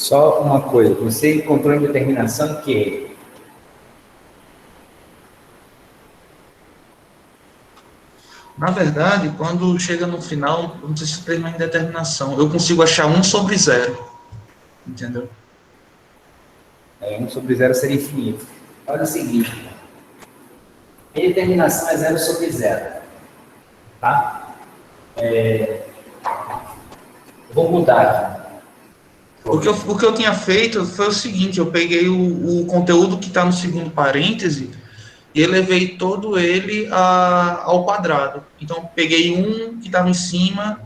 Só uma coisa, você encontrou indeterminação que é? Na verdade, quando chega no final, eu não sei se tem uma indeterminação. Eu consigo achar 1/0. Entendeu? 1 sobre 0 seria infinito. Olha o seguinte, indeterminação é 0 sobre 0, tá? Vou mudar aqui. O que eu tinha feito foi o seguinte: eu peguei o conteúdo que está no segundo parêntese e elevei todo ele ao quadrado. Então, peguei um que estava em cima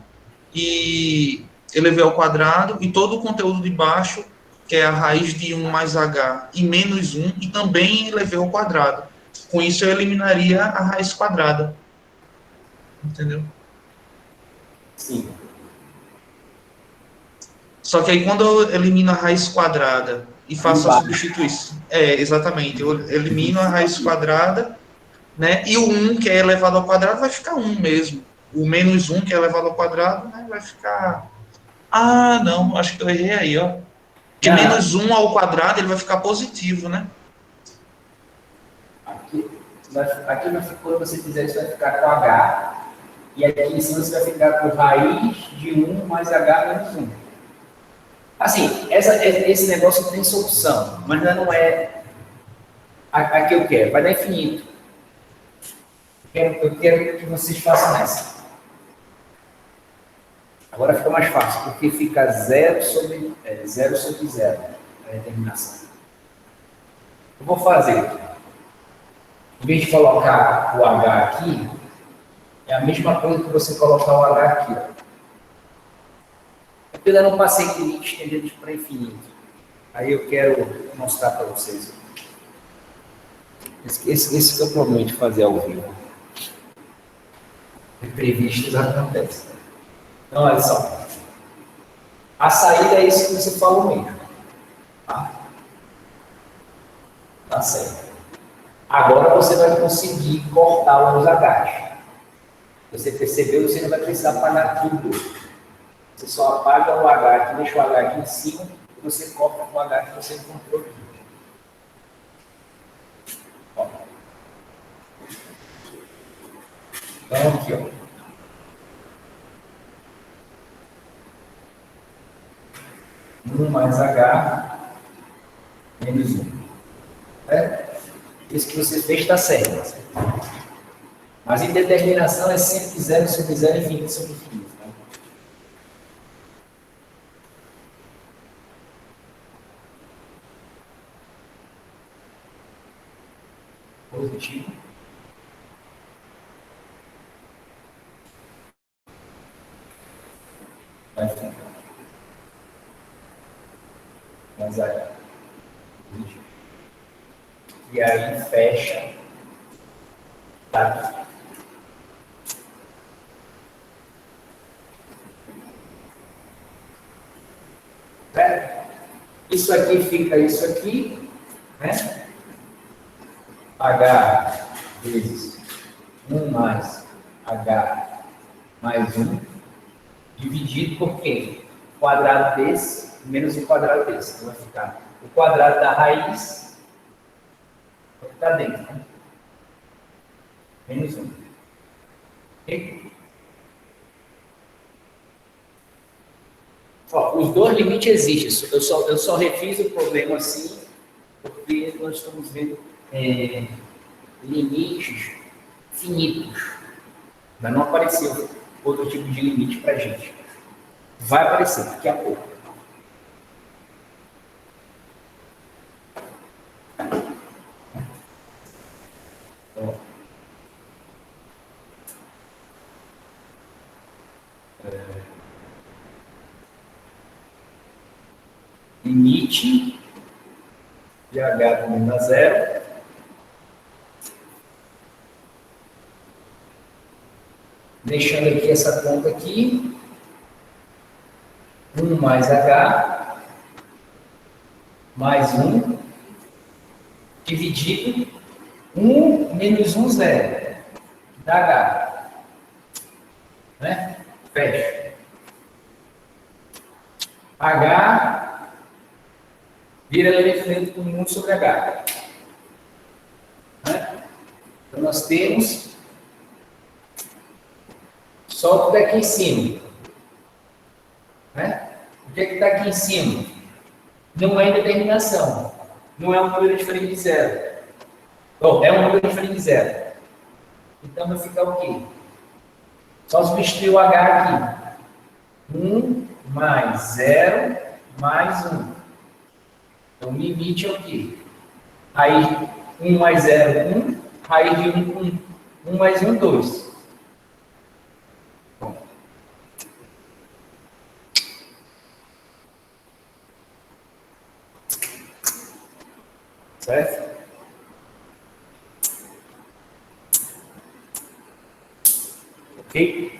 e elevei ao quadrado, e todo o conteúdo de baixo, que é a raiz de 1 mais h e menos 1, e também elevei ao quadrado. Com isso, eu eliminaria a raiz quadrada. Entendeu? Sim. Só que aí, quando eu elimino a raiz quadrada e faço a substituição, exatamente, eu elimino a raiz quadrada, né? E o 1, que é elevado ao quadrado, vai ficar 1 mesmo. O menos 1, que é elevado ao quadrado, né, vai ficar... Ah, não, acho que eu errei aí, ó. Porque Não, menos 1 ao quadrado, ele vai ficar positivo, né? aqui quando você fizer isso, vai ficar com H, e aqui em cima você vai ficar com raiz de 1 mais H menos 1. Assim, esse negócio tem solução, mas não é a que eu quero, vai dar infinito. Eu quero que vocês façam essa. Agora fica mais fácil, porque fica 0 sobre 0, a determinação. Eu vou fazer, em vez de colocar o H aqui, é a mesma coisa que você colocar o H aqui. Ó. Eu ainda não passei limite estendendo para infinito. Aí eu quero mostrar para vocês. Esse que é o problema de fazer ao vivo. Imprevistos acontecem. Então, olha só. A saída é isso que você falou mesmo. Tá certo. Agora você vai conseguir cortar os H's. Você percebeu, você não vai precisar apagar tudo. Você só apaga o H aqui, deixa o H aqui em cima e você corta o H que você encontrou aqui. Ó. Então, aqui, ó. Um mais H menos 1. Isso que você fez está certo. Mas indeterminação é sempre 0 sobre 0, infinito sobre infinito. Né? Positivo. Vai ficar. Mais H. Positivo. E aí fecha. Tá. Isso aqui fica isso aqui, né? H vezes 1 mais H mais 1, dividido por quê? O quadrado desse menos o quadrado desse. Então vai ficar o quadrado da raiz, vai ficar dentro, né? Menos 1. Okay? Ó, os dois limites existem. Eu só refiz o problema assim, porque nós estamos vendo limites finitos. Mas não apareceu outro tipo de limite para a gente. Vai aparecer daqui a pouco. Limite de H tendendo a 0. Deixando aqui essa conta aqui. 1 mais H mais 1 dividido 1 menos 1, 0 da H. Né? Fecha. H vira efeito com 1 sobre H. Né? Então, nós temos só o que está aqui em cima. Né? O que está aqui em cima? Não é indeterminação. Não é um número diferente de zero. Bom, é um número diferente de zero. Então, vai ficar o quê? Só substituir o H aqui. 1 mais 0 mais 1. Então, o limite é o quê? Raiz de 1 mais 0, 1. Raiz de 1 com 1 mais 1, 2. Bom. Certo? Ok?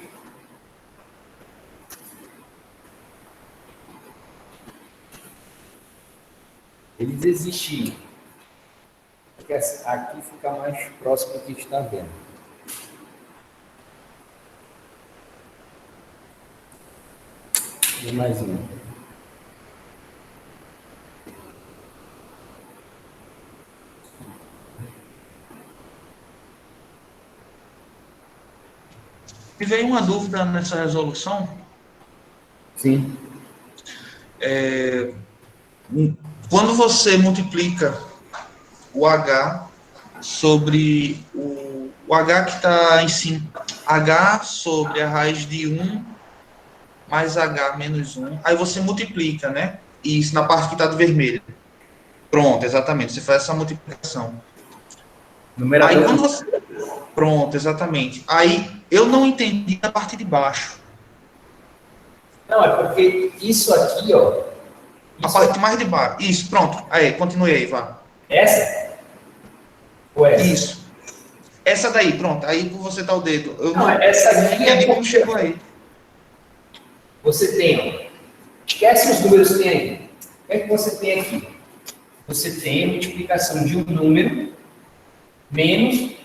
Eles existiam. Porque aqui fica mais próximo do que a gente está vendo. E mais um. Me veio uma dúvida nessa resolução. Sim. Quando você multiplica o H sobre o H que está em cima, H sobre a raiz de 1 mais H menos 1, aí você multiplica, né? Isso na parte que está de vermelho. Pronto, exatamente, você faz essa multiplicação. Aí quando você... Pronto, exatamente. Aí eu não entendi a parte de baixo. Não, é porque isso aqui, ó. A parte mais de baixo. Isso, pronto. Aí, continue aí, vá. Essa? Ou essa? Isso. Essa daí, pronto. Aí você tá o dedo. Eu não essa aqui entendi como chegou aí. Você tem, esquece os números que tem aí. O que é que você tem aqui? Você tem a multiplicação de um número menos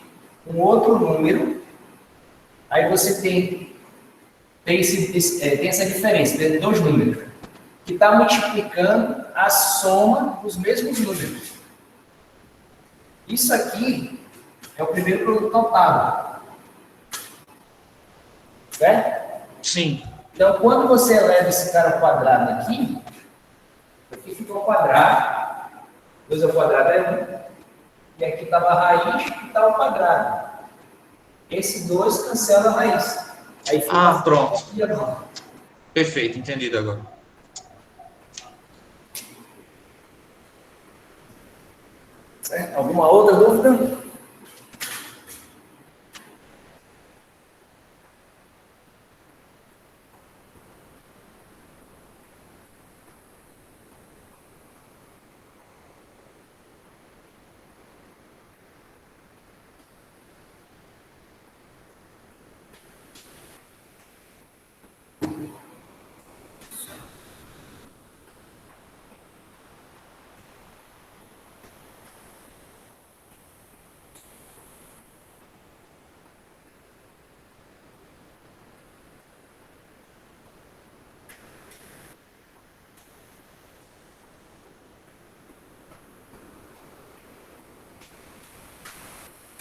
um outro número. Aí você tem essa diferença entre dois números, que está multiplicando a soma dos mesmos números. Isso aqui é o primeiro produto total. Certo? Sim. Então, quando você eleva esse cara ao quadrado aqui ficou ao quadrado. 2 ao quadrado é 1. E aqui estava a raiz e está ao quadrado. Esse 2 cancela a raiz. Aí fica Pronto. Perfeito, entendido agora. Certo? Alguma outra dúvida?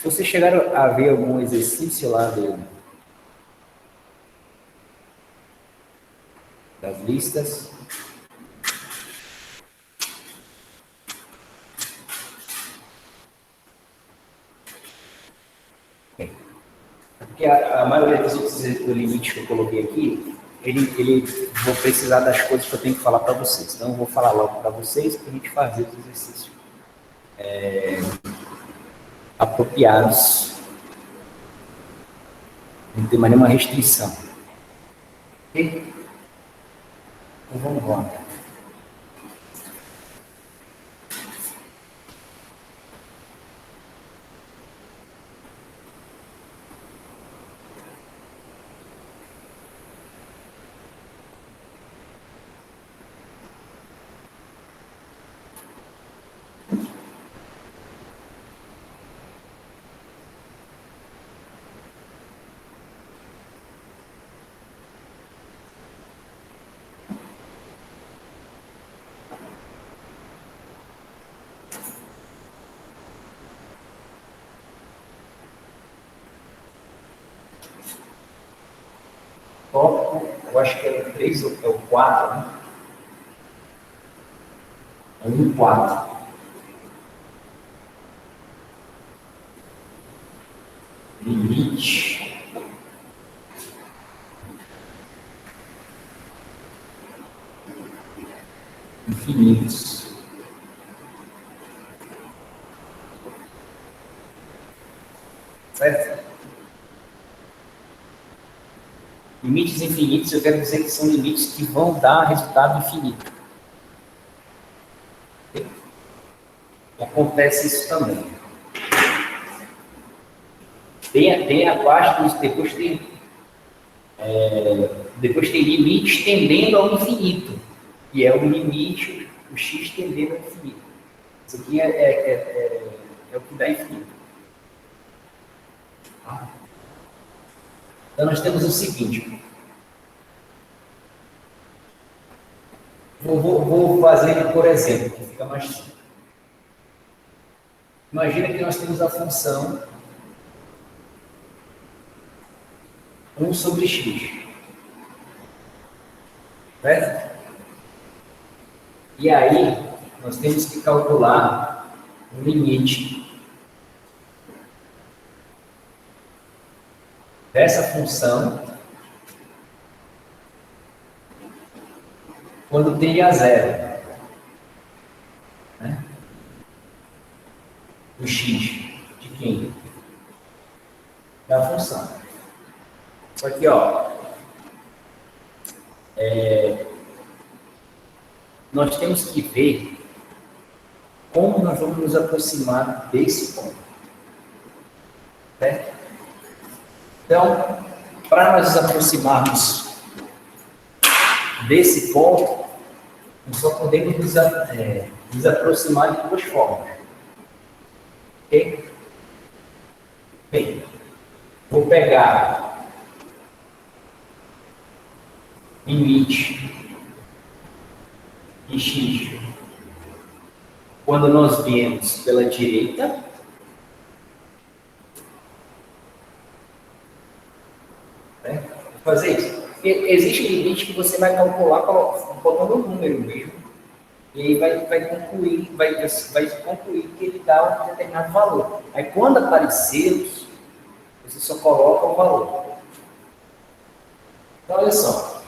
Vocês chegaram a ver algum exercício lá das listas? Porque a maioria dos limites que eu coloquei aqui, vou precisar das coisas que eu tenho que falar para vocês. Então, eu vou falar logo para vocês para a gente fazer os exercícios apropriados. Não tem mais nenhuma restrição. Ok? Então, vamos lá. tópico, eu acho que é o 3 ou é o 4, né? É o 1, 4. Limite infinitos. Certo? Limites infinitos, eu quero dizer que são limites que vão dar resultado infinito. Acontece isso também. Tem a parte dos depois tem limites tendendo ao infinito, que é o limite, o x tendendo ao infinito. Isso aqui é o que dá infinito. Então nós temos o seguinte. Vou fazer por exemplo, que fica mais simples. Imagina que nós temos a função 1 sobre x. Certo? E aí, nós temos que calcular o limite dessa função quando tende a zero. Né? O x de quem? Da função. Só que, ó, nós temos que ver como nós vamos nos aproximar desse ponto. Certo? Então, para nós nos aproximarmos desse ponto, nós só podemos nos aproximar de duas formas. Ok? Bem, vou pegar limite de x quando nós viemos pela direita, né? Vou fazer isso. Existe limite que você vai calcular botando um número mesmo, e aí vai concluir que ele dá um determinado valor. Aí quando aparecer, você só coloca o valor. Então olha só,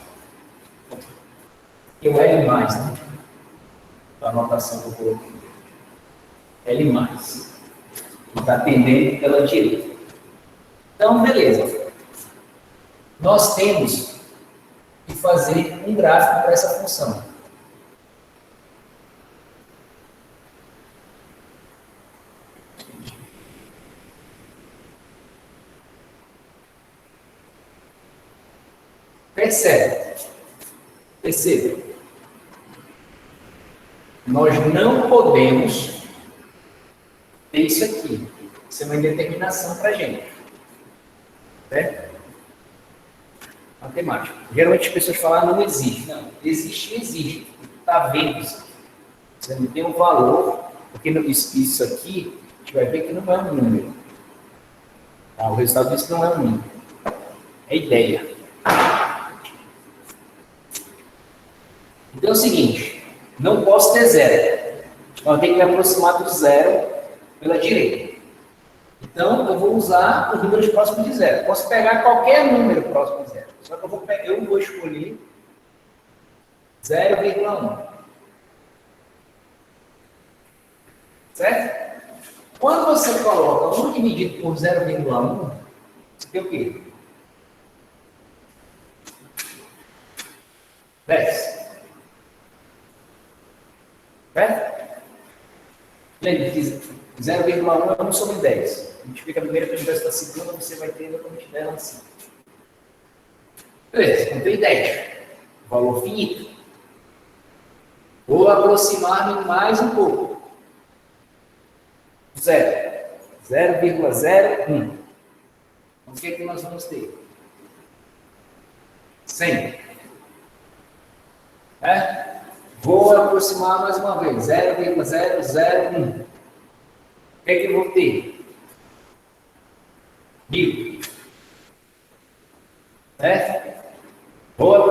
eu L mais, né? A anotação que eu coloquei. L mais. Está tendendo pela direita. Então, beleza. Nós temos que fazer um gráfico para essa função. Perceba. Nós não podemos ter isso aqui. Isso é uma indeterminação para a gente. Certo? Matemática. Geralmente as pessoas falam, não existe. Não, existe. Está vendo isso. Você não tem um valor, porque isso aqui, a gente vai ver que não é um número. Tá? O resultado disso não é um número. É ideia. Então é o seguinte, não posso ter zero. Então eu tenho que me aproximar do zero pela direita. Então eu vou usar os números próximos de zero. Posso pegar qualquer número próximo de zero. Só que eu vou escolher 0,1. Certo? Quando você coloca 1 dividido por 0,1, você tem o quê? 10. Certo? Lembra que 0,1 é 1 sobre 10. Multiplica a primeira pelo inverso da segunda, você vai ter exatamente 10 assim. Beleza, comprei 10. Valor finito. Vou aproximar-me mais um pouco. 0,01. O que é que nós vamos ter? 100. Vou aproximar mais uma vez. 0,001. O que é que eu vou ter? 1000. Certo?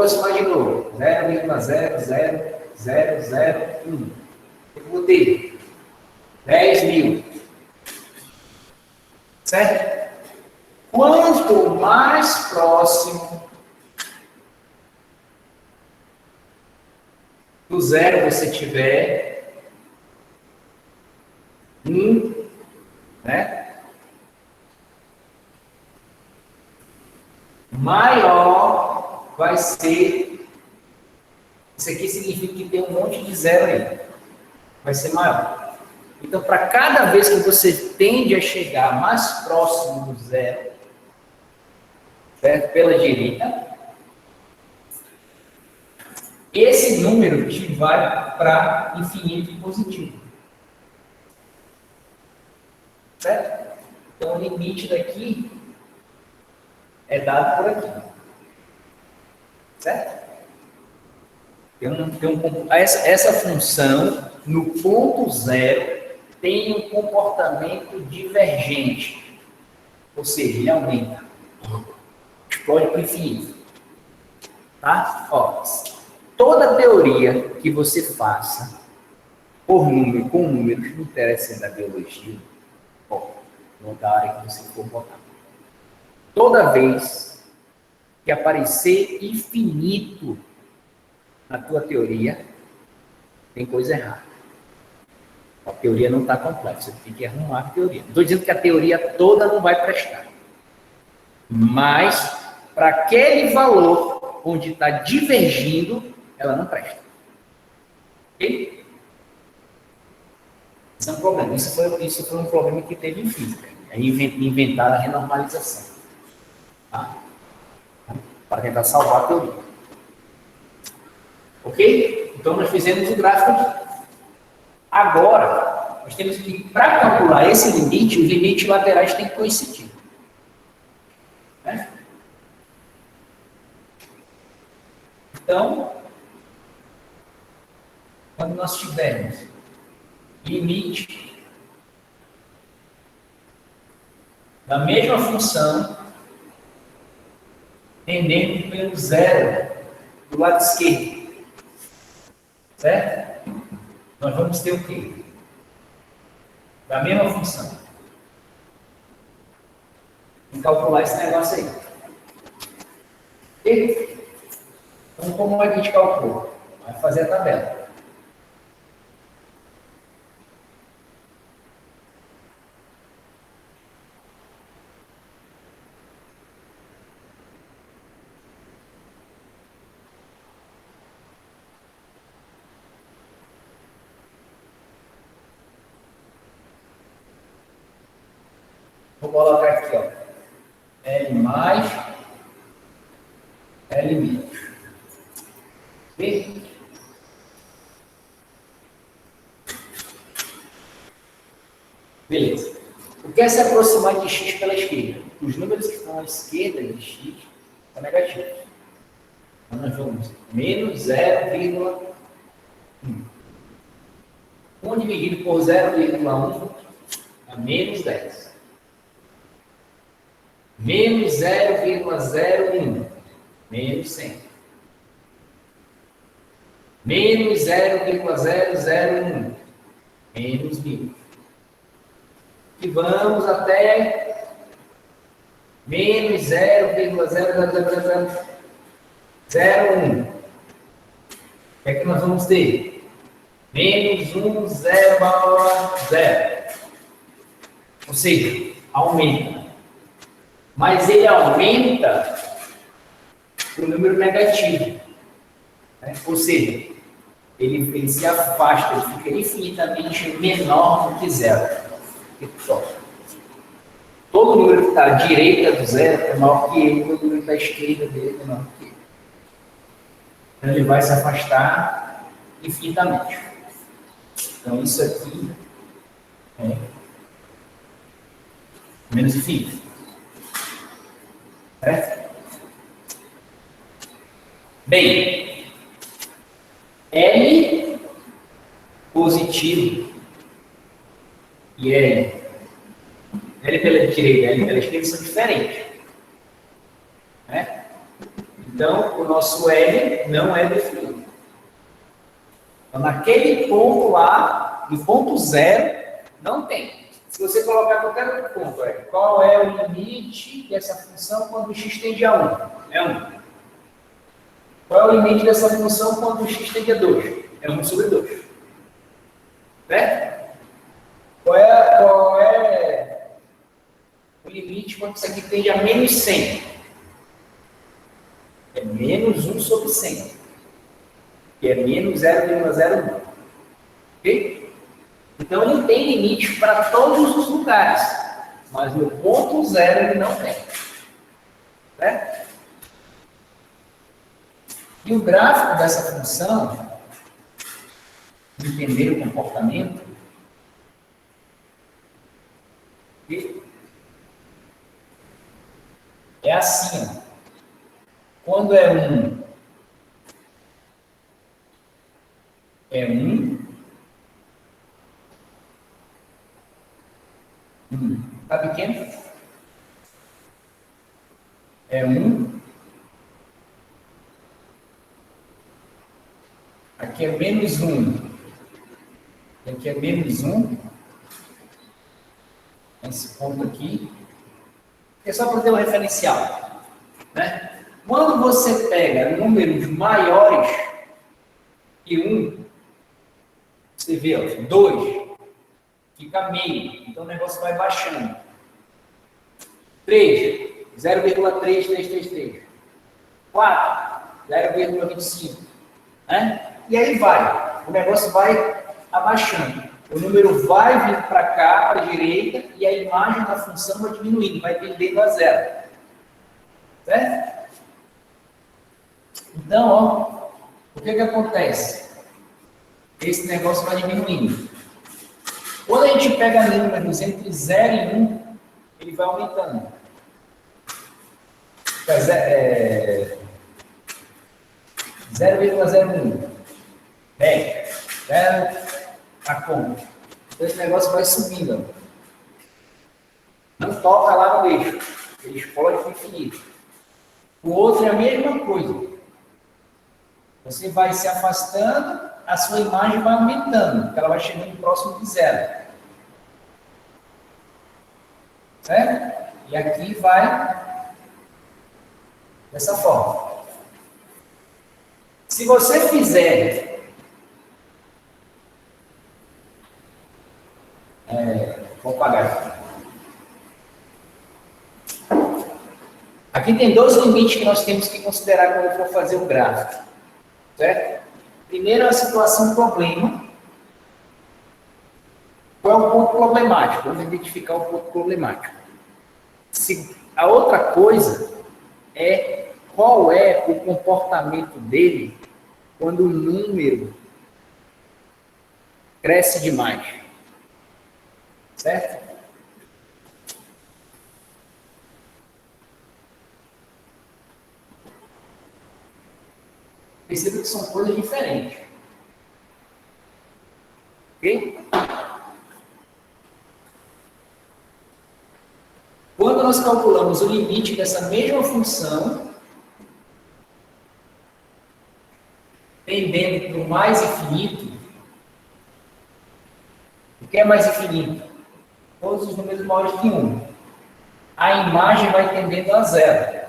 aproximar de novo. 0,00001. Eu botei 10.000. Certo? Quanto mais próximo do zero você tiver, né? Maior vai ser. Isso aqui significa que tem um monte de zero aí. Vai ser maior. Então, para cada vez que você tende a chegar mais próximo do zero, certo? Pela direita, esse número te vai para infinito positivo. Certo? Então, o limite daqui é dado por aqui. Certo? Essa função, no ponto zero, tem um comportamento divergente. Ou seja, ele aumenta. Explode para o infinito. Tá? Ó, toda teoria que você faça com números, não interessa da biologia, ou da área que você for botar. Toda vez que aparecer infinito na tua teoria, tem coisa errada. A teoria não está completa, você tem que arrumar a teoria. Não estou dizendo que a teoria toda não vai prestar. Mas, para aquele valor onde está divergindo, ela não presta. Ok? Isso é um problema. Isso foi um problema que teve em física. Aí inventaram a renormalização. Tá? Para tentar salvar a teoria. Ok? Então, nós fizemos o gráfico aqui. Agora, nós temos que, para calcular esse limite, os limites laterais têm que coincidir. Né? Então, quando nós tivermos limite da mesma função, tendendo pelo zero do lado esquerdo, certo? Nós vamos ter o quê? Da mesma função. Vamos calcular esse negócio aí. E, então, como a gente calcula? Vai fazer a tabela. Vou colocar aqui, ó, L mais L menos. Ok? Beleza. O que é se aproximar de x pela esquerda? Os números que estão à esquerda de x são negativos. Então, nós vamos menos 0,1. 1 dividido por 0,1 é menos 10. Menos 0,01, menos 100. Menos 0,001, menos 1000. E vamos até menos 0,00001. O que é que nós vamos ter? Menos 1, 0, 0. Ou seja, aumenta. Mas ele aumenta o número negativo. Né? Ou seja, ele se afasta, ele fica infinitamente menor do que zero. Todo número que está à direita do zero é maior que ele, todo número que está à esquerda dele é maior que ele. Então ele vai se afastar infinitamente. Então isso aqui é menos infinito. Certo? Bem, L positivo e L pela direita e L pela esquerda são diferentes. Né? Então, o nosso L não é definido. Então, naquele ponto lá, no ponto zero, não tem. Se você colocar qualquer outro ponto, qual é o limite dessa função quando o x tende a 1? É 1. Qual é o limite dessa função quando o x tende a 2? É 1 sobre 2. Certo? Qual é o limite quando isso aqui tende a menos 100? É menos 1 sobre 100. Que é menos 0,01. Ok? Então, ele tem limite para todos os lugares. Mas no ponto zero ele não tem. Certo? E o gráfico dessa função, entender o comportamento, é assim, ó. Quando é 1, é 1. Está pequeno? É 1. Aqui é menos 1. Aqui é menos 1. Esse ponto aqui. É só para ter um referencial. Né? Quando você pega números maiores que 1, você vê, ó, 2, fica meio. Então o negócio vai baixando. 3, 0,3333. 4, 0,25. Né? E aí vai. O negócio vai abaixando. O número vai vir para cá, para a direita, e a imagem da função vai diminuindo, vai tendendo a zero. Certo? Então, ó, o que acontece? Esse negócio vai diminuindo. Quando a gente pega números entre 0 e 1, ele vai aumentando. 0,01. 10. 0 a conta. Então esse negócio vai subindo. Não toca lá no eixo. Ele explode para o infinito. O outro é a mesma coisa. Você vai se afastando, a sua imagem vai aumentando, porque ela vai chegando próximo de zero. Certo? E aqui vai dessa forma. Se você fizer vou apagar aqui. Aqui tem dois limites que nós temos que considerar quando for fazer o gráfico. Certo? Primeiro, a situação problema. Qual é o ponto problemático? Vamos identificar o ponto problemático. A outra coisa é qual é o comportamento dele quando o número cresce demais. Certo? Perceba que são coisas diferentes. Ok? Quando nós calculamos o limite dessa mesma função, tendendo para o mais infinito, o que é mais infinito? Todos os números maiores que 1. A imagem vai tendendo a zero.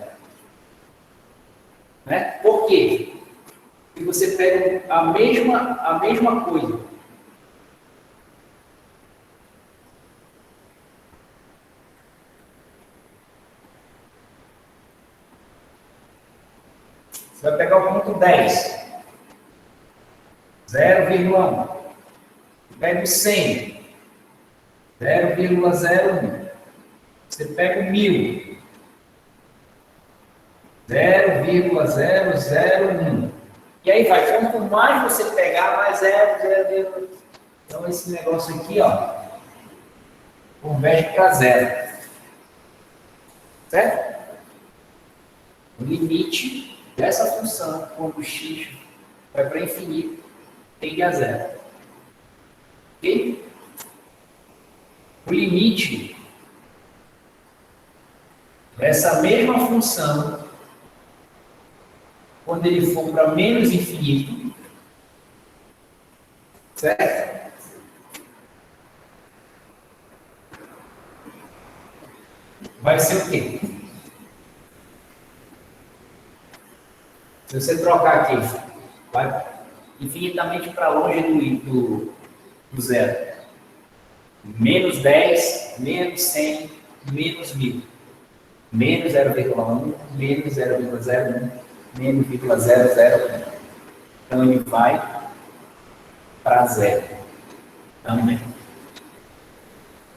Né? Por quê? Porque você pega a mesma coisa. Você vai pegar o ponto 10. 0,1. Pega o 100. 0,01. Você pega o 1000. 0,001. E aí vai, quanto mais você pegar, mais 0,0. Então esse negócio aqui, ó, converge para zero. Certo? O limite dessa função, quando o x vai para infinito, tende a zero. Ok? O limite dessa mesma função Quando ele for para menos infinito, certo? Vai ser o quê? Se você trocar aqui, vai infinitamente para longe do zero. Menos 10, menos 100, menos 1000. Menos 0,1, menos 0,01, menos 0,001. Então ele vai para zero também.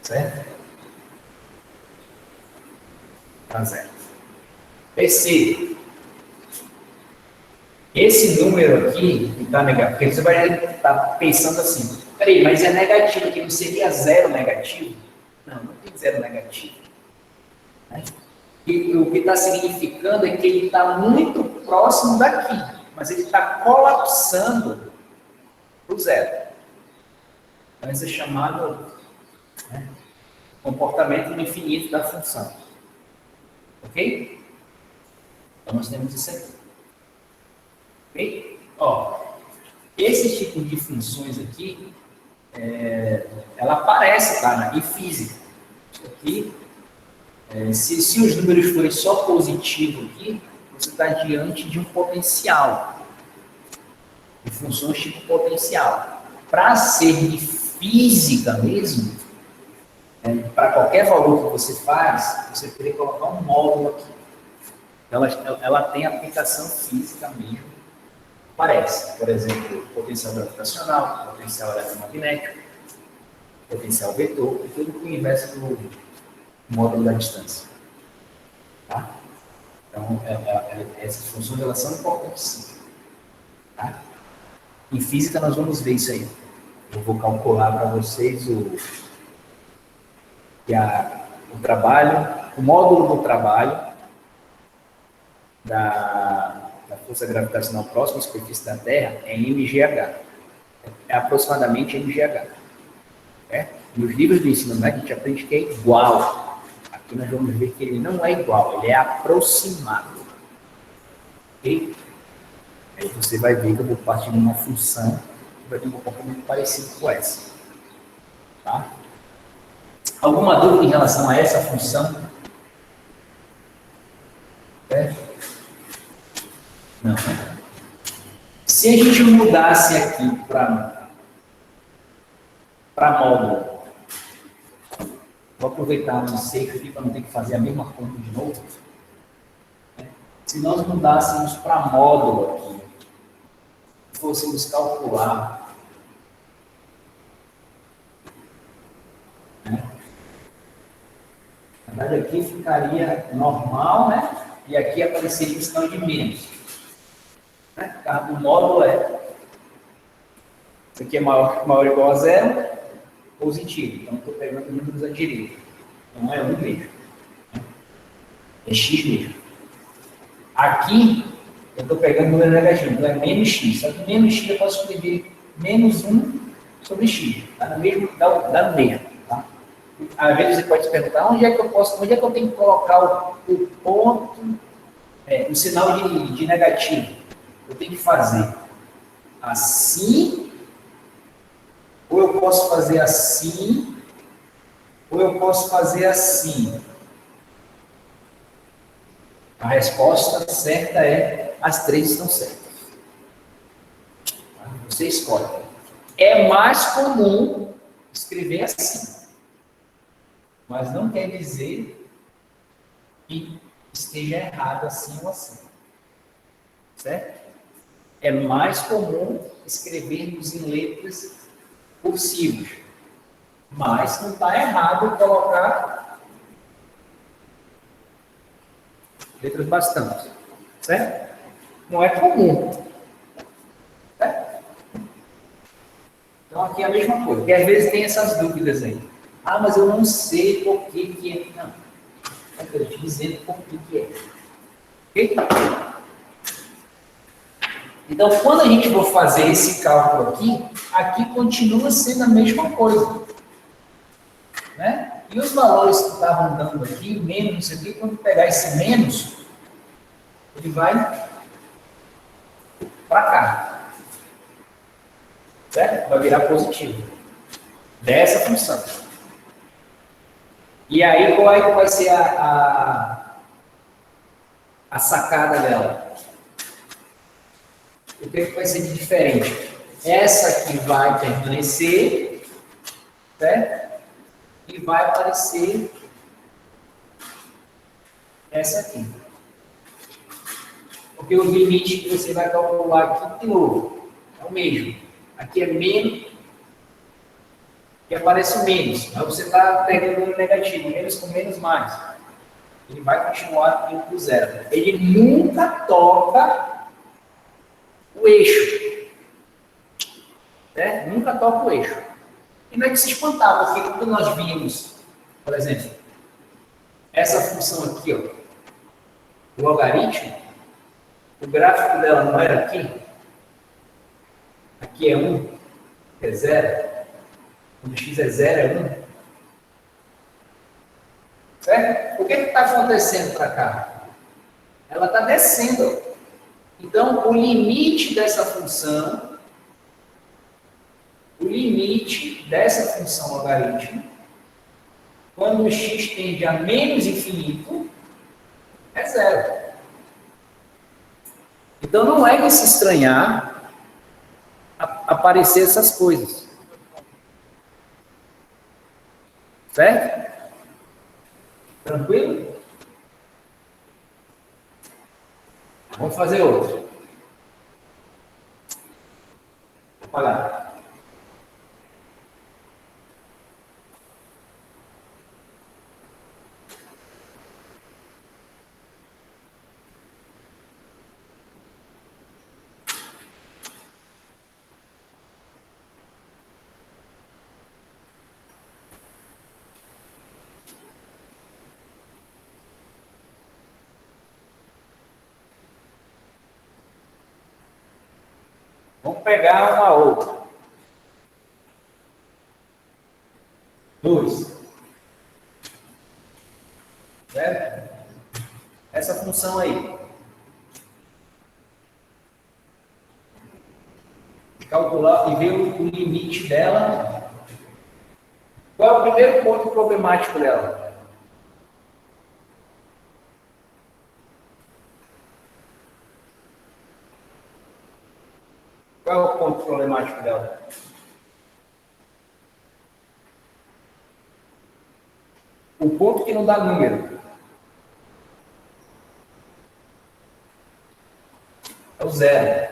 Certo? Para zero. Terceiro. Esse número aqui está negativo, porque você vai estar pensando assim, peraí, mas é negativo aqui, não seria zero negativo? Não, não tem zero negativo. Né? E o que está significando é que ele está muito próximo daqui, mas ele está colapsando para o zero. Então, isso é chamado, né, comportamento no infinito da função. Ok? Então, nós temos isso aqui. Ok? Ó, esse tipo de funções aqui, ela aparece, tá, em física. Isso aqui, se os números forem só positivos aqui, você está diante de um potencial. De funções tipo potencial. Para ser de física mesmo, para qualquer valor que você faz, você teria que colocar um módulo aqui. Ela tem aplicação física mesmo. Parece, por exemplo, potencial gravitacional, potencial eletromagnético, potencial vetor, e tudo com o inverso do módulo da distância. Tá? Então, essas funções elas são importantes sim. Tá? Em física nós vamos ver isso aí. Eu vou calcular para vocês o trabalho, o módulo do trabalho da força gravitacional próxima à superfície da Terra é mgh. É aproximadamente mgh. Nos livros do ensino médio a gente aprende que é igual. Aqui nós vamos ver que ele não é igual, ele é aproximado. Ok? Aí você vai ver que eu vou partir de uma função que vai ter um comportamento parecido com essa. Tá? Alguma dúvida em relação a essa função? Não. Se a gente mudasse aqui para módulo, vou aproveitar um seco aqui para não ter que fazer a mesma conta de novo. Se nós mudássemos para módulo aqui, fôssemos calcular, né? Na verdade aqui ficaria normal, né? E aqui apareceria um sinal de menos. O módulo isso aqui é maior ou igual a zero, positivo. Então, estou pegando números à direita. Então, é 1 mesmo. É x mesmo. Aqui, eu estou pegando número negativo. Então, é menos x. Só que menos x eu posso escrever menos 1 sobre x. Dá no mesmo. Tá? Às vezes você pode se perguntar onde é que eu tenho que colocar o ponto, o sinal de negativo. Eu tenho que fazer assim, ou eu posso fazer assim, ou eu posso fazer assim. A resposta certa é as três estão certas. Você escolhe. É mais comum escrever assim, mas não quer dizer que esteja errado assim ou assim. Certo? É mais comum escrevermos em letras cursivas, mas não está errado colocar letras bastantes, certo? Não é comum, certo? Então aqui é a mesma coisa, porque às vezes tem essas dúvidas aí. Ah, mas eu não sei por que é. Não, eu estou te dizendo por que é. Ok? Então, quando a gente for fazer esse cálculo aqui continua sendo a mesma coisa. Né? E os valores que estavam dando aqui, menos, isso aqui, quando pegar esse menos, ele vai para cá. Certo? Vai virar positivo. Dessa função. E aí, qual é que vai ser a sacada dela? O que vai ser de diferente? Essa aqui vai permanecer, certo? E vai aparecer essa aqui. Porque o limite que você vai calcular aqui, de novo, é o mesmo. Aqui é menos, que aparece o menos. Aí você está pegando o negativo, menos com menos, mais. Ele vai continuar indo para o zero. Ele nunca toca o eixo. Certo? Nunca toca o eixo. E não é que se espantar, porque quando nós vimos, por exemplo, essa função aqui, ó, o logaritmo, o gráfico dela não era aqui? Aqui é 1, é 0. Quando x é 0, é 1. Certo? O que está acontecendo para cá? Ela está descendo. Então, o limite dessa função, logaritmo, quando o x tende a menos infinito, é 0. Então, não é de se estranhar aparecer essas coisas. Certo? Tranquilo? Vamos fazer outro. Vou apagar. Vamos pegar uma outra. 2. Certo? Essa função aí. Calcular e ver o limite dela. Qual é o primeiro ponto problemático dela? Qual é o ponto problemático dela? O ponto que não dá número. É o 0.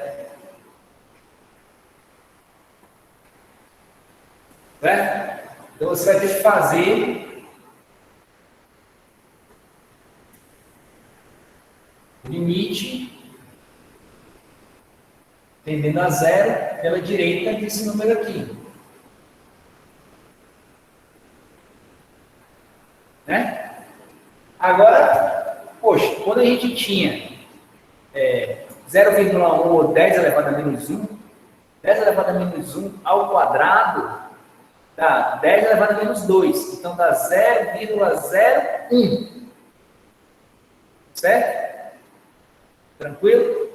Certo? Então você vai ter que fazer o limite tendendo a 0 pela direita desse número aqui. Né? Agora, poxa, quando a gente tinha 0,1 ou 10 elevado a menos 1, 10 elevado a menos 1 ao quadrado dá 10 elevado a menos 2. Então dá 0,01. Certo? Tranquilo?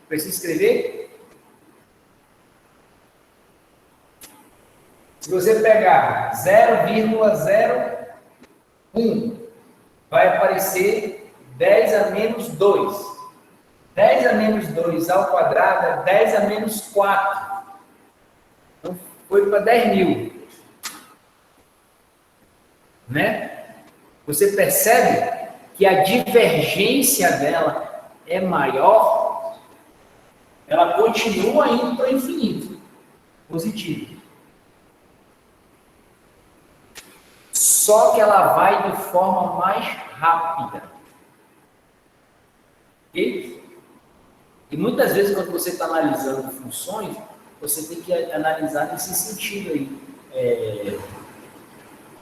Precisa escrever? Se você pegar 0,01, vai aparecer 10 a menos 2. 10 a menos 2 ao quadrado é 10 a menos 4. Então, foi para 10.000. Né? Você percebe que a divergência dela é maior, ela continua indo para o infinito, positivo. Só que ela vai de forma mais rápida. Ok? E muitas vezes, quando você está analisando funções, você tem que analisar nesse sentido aí.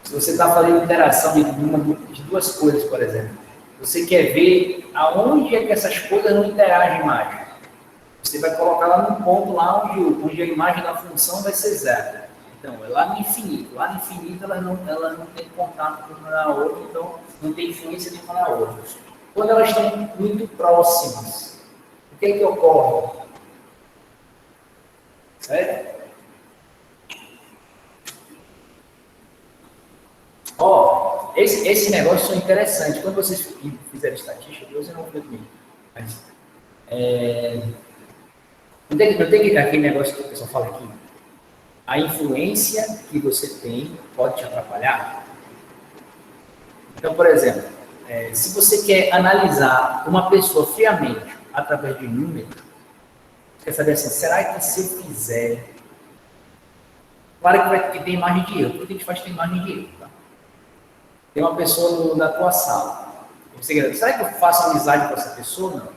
Se você está fazendo interação de duas coisas, por exemplo, você quer ver aonde é que essas coisas não interagem mais. Você vai colocar lá num ponto lá onde a imagem da função vai ser 0. Então, é lá no infinito. Lá no infinito, ela não tem contato com uma na outra, então não tem influência de uma na outra. Quando elas estão muito próximas, o que é que ocorre? Certo? Ó, esse negócio é interessante. Quando vocês fizerem estatística, eu não vou comigo. Mas, não tem aquele negócio que o pessoal fala aqui. A influência que você tem pode te atrapalhar. Então, por exemplo, se você quer analisar uma pessoa friamente através de números, você quer saber assim, será que se eu fizer... Claro que tem margem de erro, tudo que a gente faz tem margem de erro. Tá? Tem uma pessoa da tua sala. Você, será que eu faço amizade com essa pessoa? Não.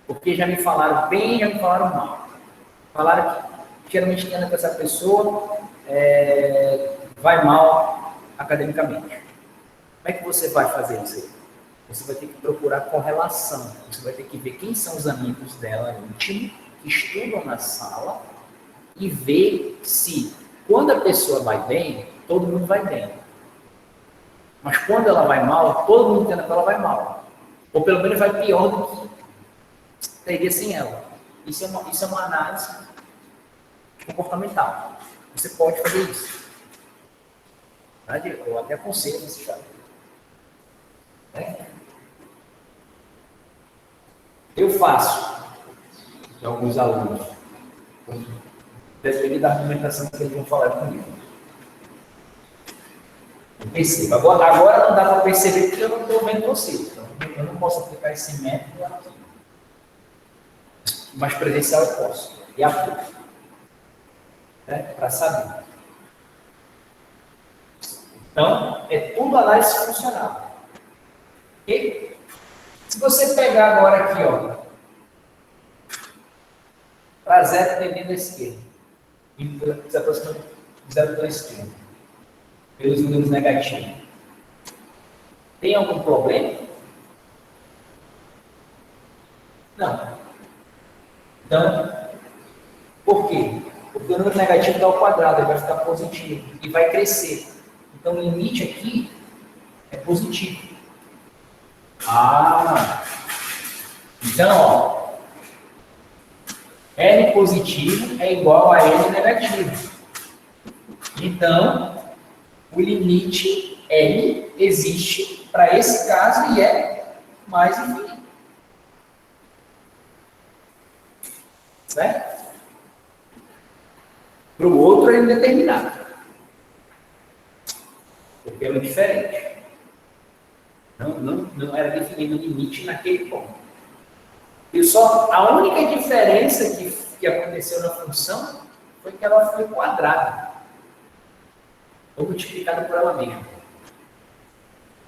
Porque já me falaram bem, já me falaram mal. Falaram que geralmente quem anda com essa pessoa vai mal academicamente. Como é que você vai fazer isso? Você vai ter que procurar correlação. Você vai ter que ver quem são os amigos dela íntimos, que estudam na sala, e ver se, quando a pessoa vai bem, todo mundo vai bem. Mas quando ela vai mal, todo mundo entende que ela vai mal. Ou pelo menos vai pior do que teria sem ela. Isso é uma análise comportamental. Você pode fazer isso. Eu até aconselho esse chá. Eu faço de alguns alunos. Depende da argumentação que eles vão falar comigo. Eu percebo. Agora não dá para perceber porque eu não estou vendo vocês. Então, eu não posso aplicar esse método aqui. Mas presencial eu posso. E aplico. Para saber. Então, é tudo análise funcional. E se você pegar agora aqui, ó, para zero tendendo à esquerda, e se aproxima de zero pela esquerda, pelos números negativos, tem algum problema? Não. Então, por quê? Porque o número negativo dá ao quadrado, ele vai ficar positivo e vai crescer. Então, o limite aqui é positivo. Então, ó, N positivo é igual a N negativo. Então, o limite N existe para esse caso e é mais infinito. Certo? Para o outro é indeterminado. Porque é diferente. Não era definido o limite naquele ponto. E só a única diferença que aconteceu na função foi que ela foi quadrada. Ou multiplicada por ela mesma.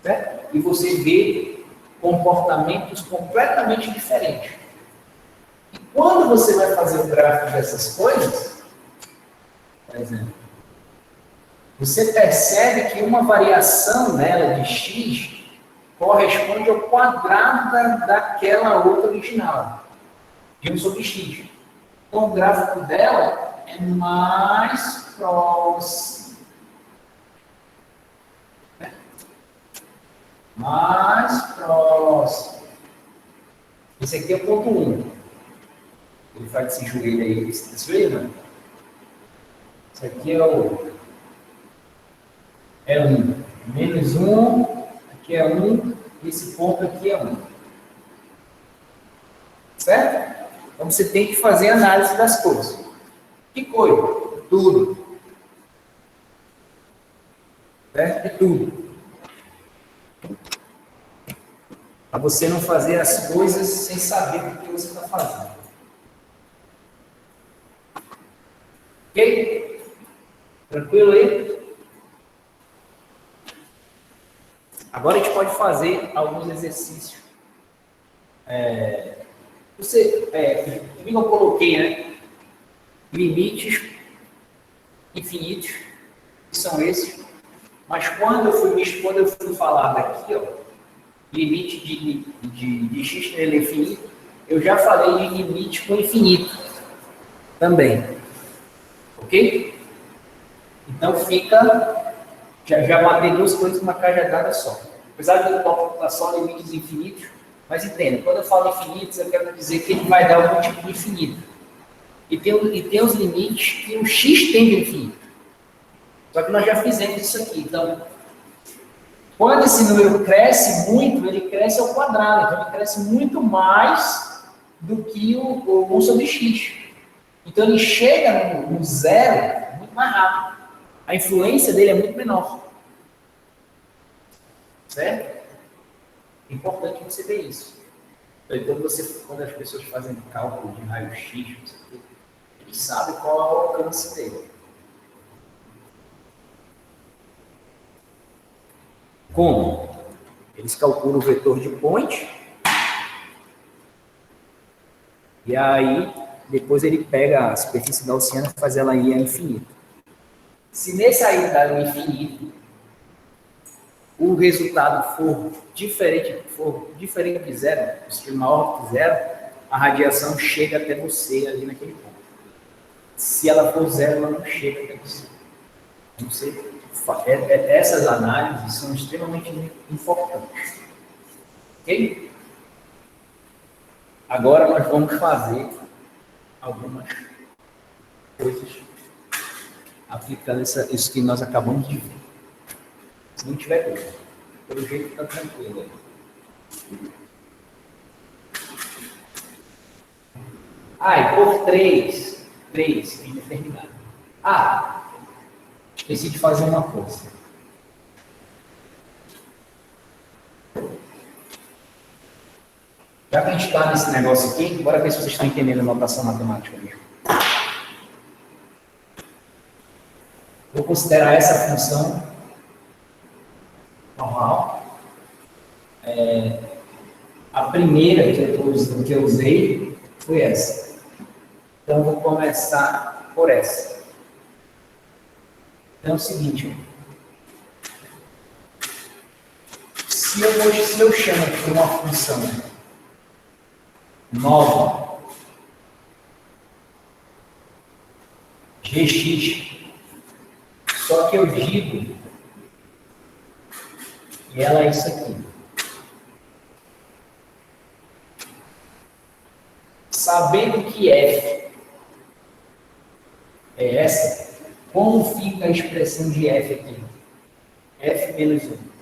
Certo? E você vê comportamentos completamente diferentes. E quando você vai fazer o gráfico dessas coisas, por exemplo, você percebe que uma variação nela de x corresponde ao quadrado daquela outra original, de 1 sobre x. Então, o gráfico dela é mais próximo. Mais próximo. Esse aqui é o ponto 1. Ele faz esse joelho aí, esse joelho, não? Esse aqui é o... É 1. Menos 1... Aqui é 1, esse ponto aqui é 1. Certo? Então você tem que fazer análise das coisas. Que coisa? Tudo. Certo? De tudo. Para você não fazer as coisas sem saber o que você está fazendo. Ok? Tranquilo aí? Agora a gente pode fazer alguns exercícios. Comigo eu coloquei, né? Limites infinitos, que são esses. Mas quando eu fui falar daqui, ó, limite de x ele é infinito, eu já falei de limite com infinito também. Ok? Então fica... Já matei duas coisas numa cajadada só. Apesar de eu botar só limites infinitos, mas entenda, quando eu falo infinitos, eu quero dizer que ele vai dar algum tipo de infinito. E tem os limites que o x tende a infinito. Só que nós já fizemos isso aqui. Então, quando esse número cresce muito, ele cresce ao quadrado. Então, ele cresce muito mais do que o 1 sobre x. Então, ele chega no zero muito mais rápido. A influência dele é muito menor. Certo? É importante você ver isso. Então, quando as pessoas fazem cálculo de raio-x, eles sabem qual é o alcance dele. Como? Eles calculam o vetor de point. E aí, depois ele pega a superfície gaussiana e faz ela ir a infinito. Se nesse aí dá um infinito, o resultado for diferente de zero, se maior que zero, a radiação chega até você ali naquele ponto. Se ela for zero, ela não chega até você. Essas análises são extremamente importantes. Ok? Agora nós vamos fazer algumas coisas aplicando isso que nós acabamos de ver. Se não tiver dúvida, pelo jeito está tranquilo aí. E por 3 indeterminado. Esqueci de fazer uma coisa. Já que a gente está nesse negócio aqui, bora ver se vocês estão entendendo a notação matemática mesmo. Vou considerar essa função normal. A primeira que eu usei foi essa. Então, eu vou começar por essa. Então, é o seguinte. Se eu chamo de uma função nova, gx, só que eu digo que ela é isso aqui. Sabendo que f é essa, como fica a expressão de f aqui? F menos 1.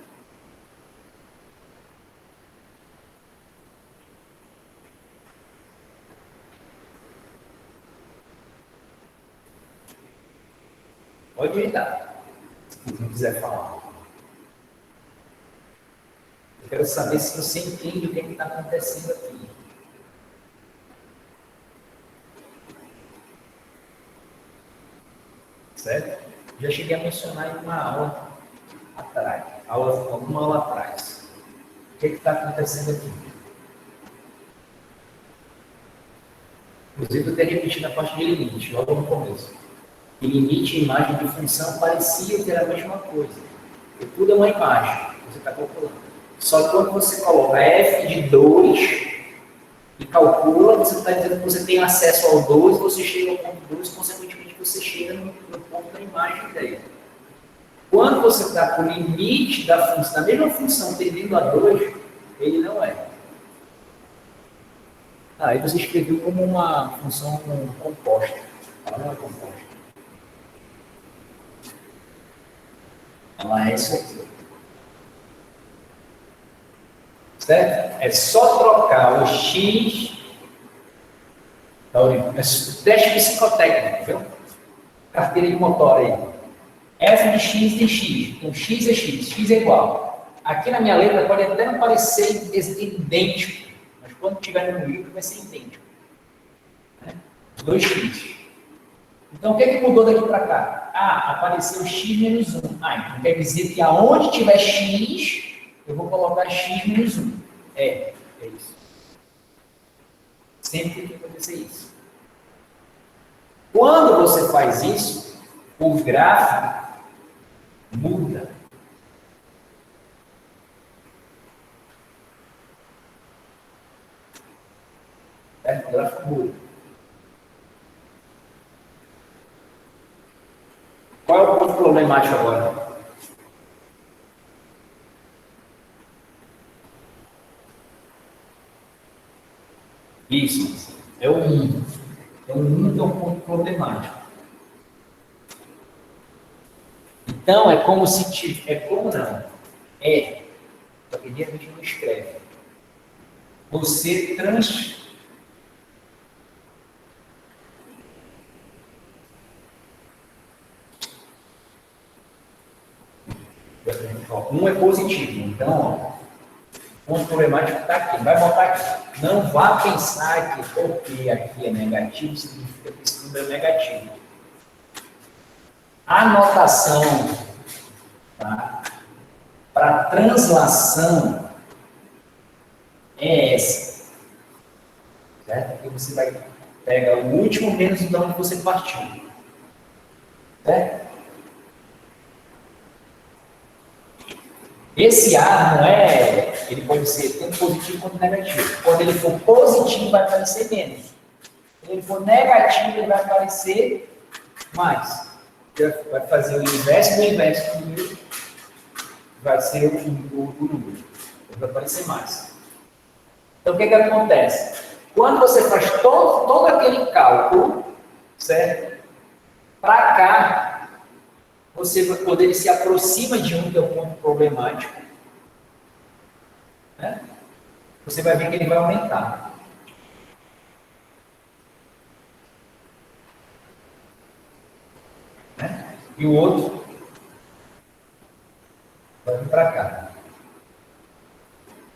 Pode gritar, se não quiser falar. Eu quero saber se você entende o que está acontecendo aqui. Certo? Já cheguei a mencionar em uma aula atrás, alguma aula atrás. O que está acontecendo aqui? Inclusive, eu teria repetido a parte de limite, logo no começo. E limite e imagem de função parecia que era a mesma coisa. Porque tudo é uma imagem, você está calculando. Só que quando você coloca f de 2 e calcula, você está dizendo que você tem acesso ao 2, você chega ao ponto 2, consequentemente você chega no ponto da imagem dele. Quando você está com o limite da mesma função tendendo a 2, ele não é. Aí você escreveu como uma função composta. Ela não é composta. Ela é isso aqui. Certo? É só trocar o x. É teste psicotécnico, viu? Carteira de motor aí. F de x tem x. Então x é x. X é igual. Aqui na minha letra pode até não parecer idêntico, mas quando tiver no livro vai ser idêntico. 2x. Então o que mudou daqui para cá? Apareceu x menos 1. Então quer dizer que aonde tiver x, eu vou colocar x menos 1. É isso. Sempre tem que acontecer isso. Quando você faz isso, o gráfico muda. O gráfico muda. Qual é o ponto problemático agora? Isso, é o 1. Então, um é um ponto problemático. Então, é como se... É como não. É. Só que a gente não escreve. Você um é positivo. Então, ó, ponto problemático está aqui. Vai botar aqui. Não vá pensar que porque aqui é negativo, significa que esse número é negativo. A notação, tá, para translação é essa. Certo? Porque você vai pegar o último menos de onde você partiu. Certo? Esse A não é, ele pode ser tanto positivo quanto negativo. Quando ele for positivo, vai aparecer menos. Quando ele for negativo, ele vai aparecer mais. Vai fazer o inverso do inverso do número, vai ser o número. Vai aparecer mais. Então, o que acontece? Quando você faz todo aquele cálculo, certo? Para cá, quando ele se aproxima de um que é o ponto problemático, né? Você vai ver que ele vai aumentar. Né? E o outro vai vir para cá.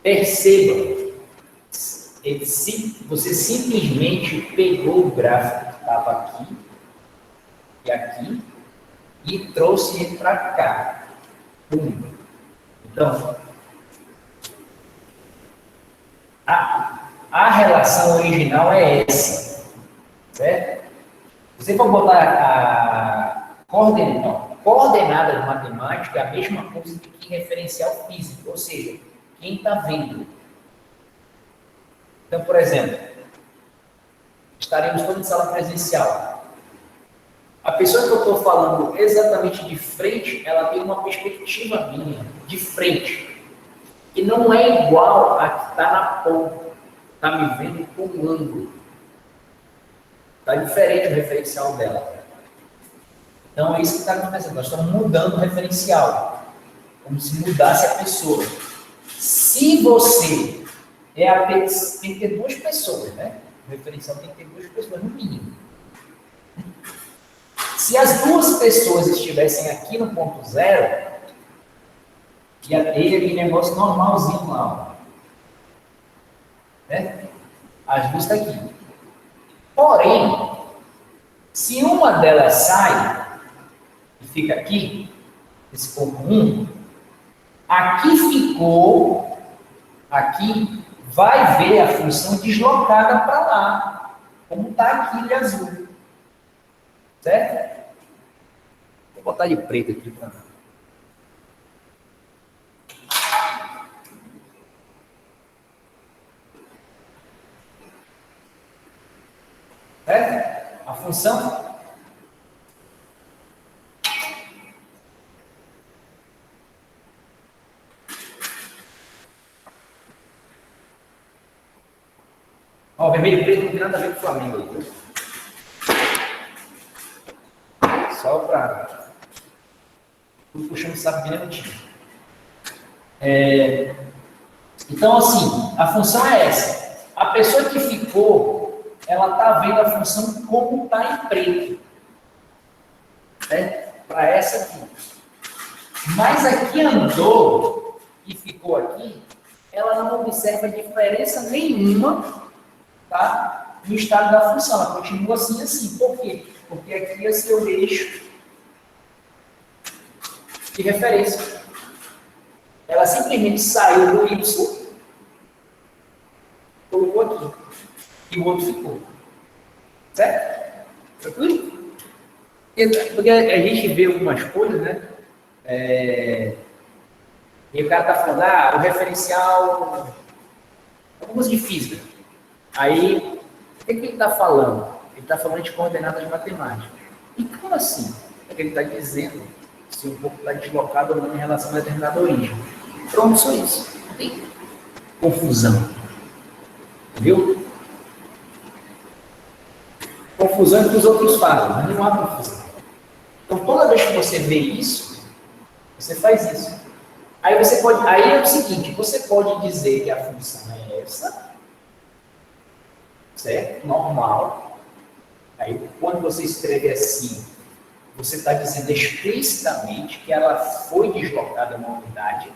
Perceba, você simplesmente pegou o gráfico que estava aqui e aqui e trouxe ele para cá. Então, a relação original é essa, certo? Você vai botar a coordenada de matemática, é a mesma coisa que referencial físico, ou seja, quem está vendo. Então, por exemplo, estaremos todos em sala presencial. A pessoa que eu estou falando exatamente de frente, ela tem uma perspectiva minha, de frente, que não é igual a que está na ponta, está me vendo com um ângulo. Está diferente o referencial dela. Então, é isso que está acontecendo. Nós estamos mudando o referencial, como se mudasse a pessoa. Se você tem que ter duas pessoas, né? O referencial tem que ter duas pessoas, no mínimo. Se as duas pessoas estivessem aqui no ponto zero, ia ter aquele negócio normalzinho lá. Né? As duas estão aqui. Porém, se uma delas sai e fica aqui, esse ponto 1, aqui vai ver a função deslocada para lá, como está aqui de azul. Certo? Vou botar de preto aqui para cá. Certo? A função ó, vermelho e preto não tem nada a ver com o Flamengo aí. Só para puxando o saco bem no time. Então, assim, a função é essa. A pessoa que ficou, ela está vendo a função como está em preto. Né? Para essa aqui. Mas aqui andou e ficou aqui, ela não observa diferença nenhuma, tá? No estado da função. Ela continua assim. Por quê? Porque aqui é seu eixo de referência. Ela simplesmente saiu do Y, colocou aqui, e o outro ficou. Certo? Tranquilo? Porque a gente vê algumas coisas, né? E o cara está falando, o referencial, algumas de física. Aí, o que ele está falando? Ele está falando de coordenadas matemáticas. E como assim? É que ele está dizendo se um pouco está deslocado ou não em relação a determinada origem. Pronto, só isso. Não tem confusão. Entendeu? confusão que os outros fazem, mas não há confusão. Então, toda vez que você vê isso, você faz isso. Aí você pode, aí é o seguinte, você pode dizer que a função é essa, certo? Normal. Aí, quando você escreve assim, você está dizendo explicitamente que ela foi deslocada a uma unidade.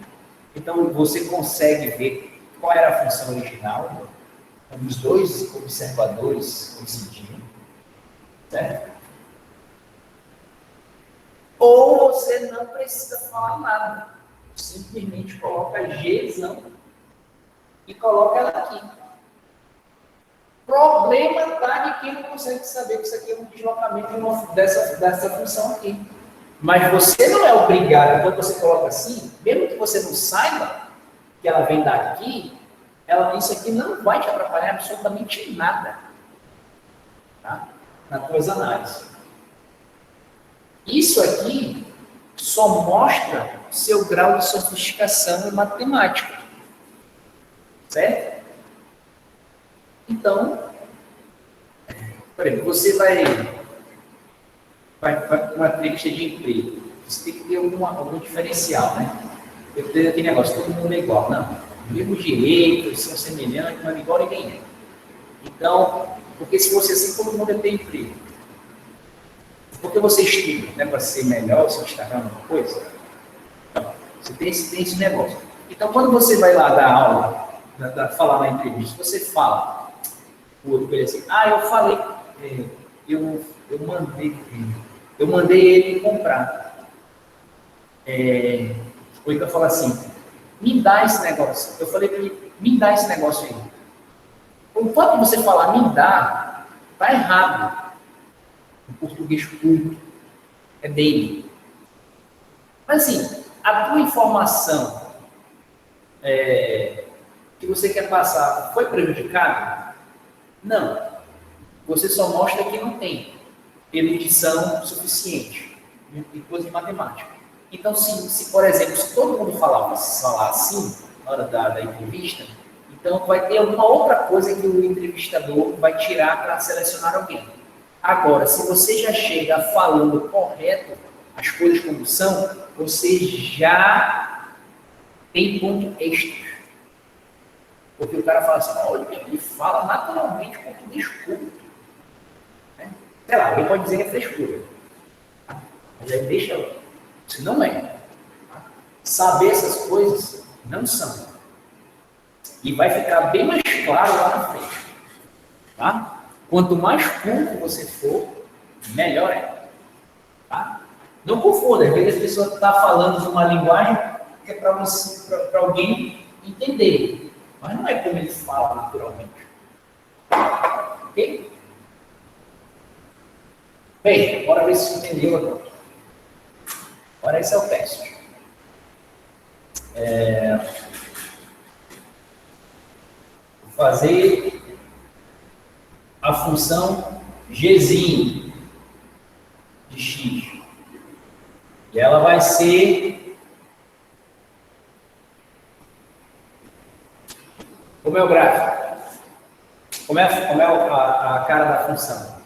Então, você consegue ver qual era a função original, os dois observadores coincidindo, certo? Ou você não precisa falar nada, simplesmente coloca Gzão e coloca ela aqui. O problema está de quem não consegue saber que isso aqui é um deslocamento dessa função aqui. Mas você não é obrigado, quando você coloca assim, mesmo que você não saiba que ela vem daqui, isso aqui não vai te atrapalhar absolutamente nada, tá? Nas tuas análises. Isso aqui só mostra seu grau de sofisticação em matemática, certo? Então, por exemplo, você vai para uma entrevista de emprego, você tem que ter algum diferencial, né? Eu tenho aquele negócio, todo mundo é igual. Não, mesmo direitos, são semelhantes, mas igual ninguém é. Então, porque se fosse assim, todo mundo ia ter emprego. Porque você estuda, né, para ser melhor, se destacar em alguma coisa? Então, você tem esse negócio. Então, quando você vai lá dar aula, falar na entrevista, você fala, assim, eu falei, eu mandei ele comprar. Ou então fala assim, me dá esse negócio. Eu falei para ele, me dá esse negócio aí. O fato de você falar me dá, está errado. O português culto é dele. Mas assim, a tua informação que você quer passar foi prejudicada? Não. Você só mostra que não tem erudição suficiente em coisa de matemática. Então, se por exemplo, se todo mundo falar assim, na hora da entrevista, então vai ter alguma outra coisa que o entrevistador vai tirar para selecionar alguém. Agora, se você já chega falando correto as coisas como são, você já tem ponto extra. Porque o cara fala assim, olha, ele fala naturalmente português culto. Sei lá, alguém pode dizer que é frescura. Mas aí deixa, se não é. Saber essas coisas não são. E vai ficar bem mais claro lá na frente. Tá? Quanto mais culto você for, melhor é. Tá? Não confunda, às vezes a pessoa está falando de uma linguagem que é para alguém entender. Mas não é como ele fala naturalmente. Ok? Bem, bora ver se você entendeu agora. Agora esse é o teste. Vou fazer a função Gzinho de x. E ela vai ser... Como é o gráfico? Como é a cara da função?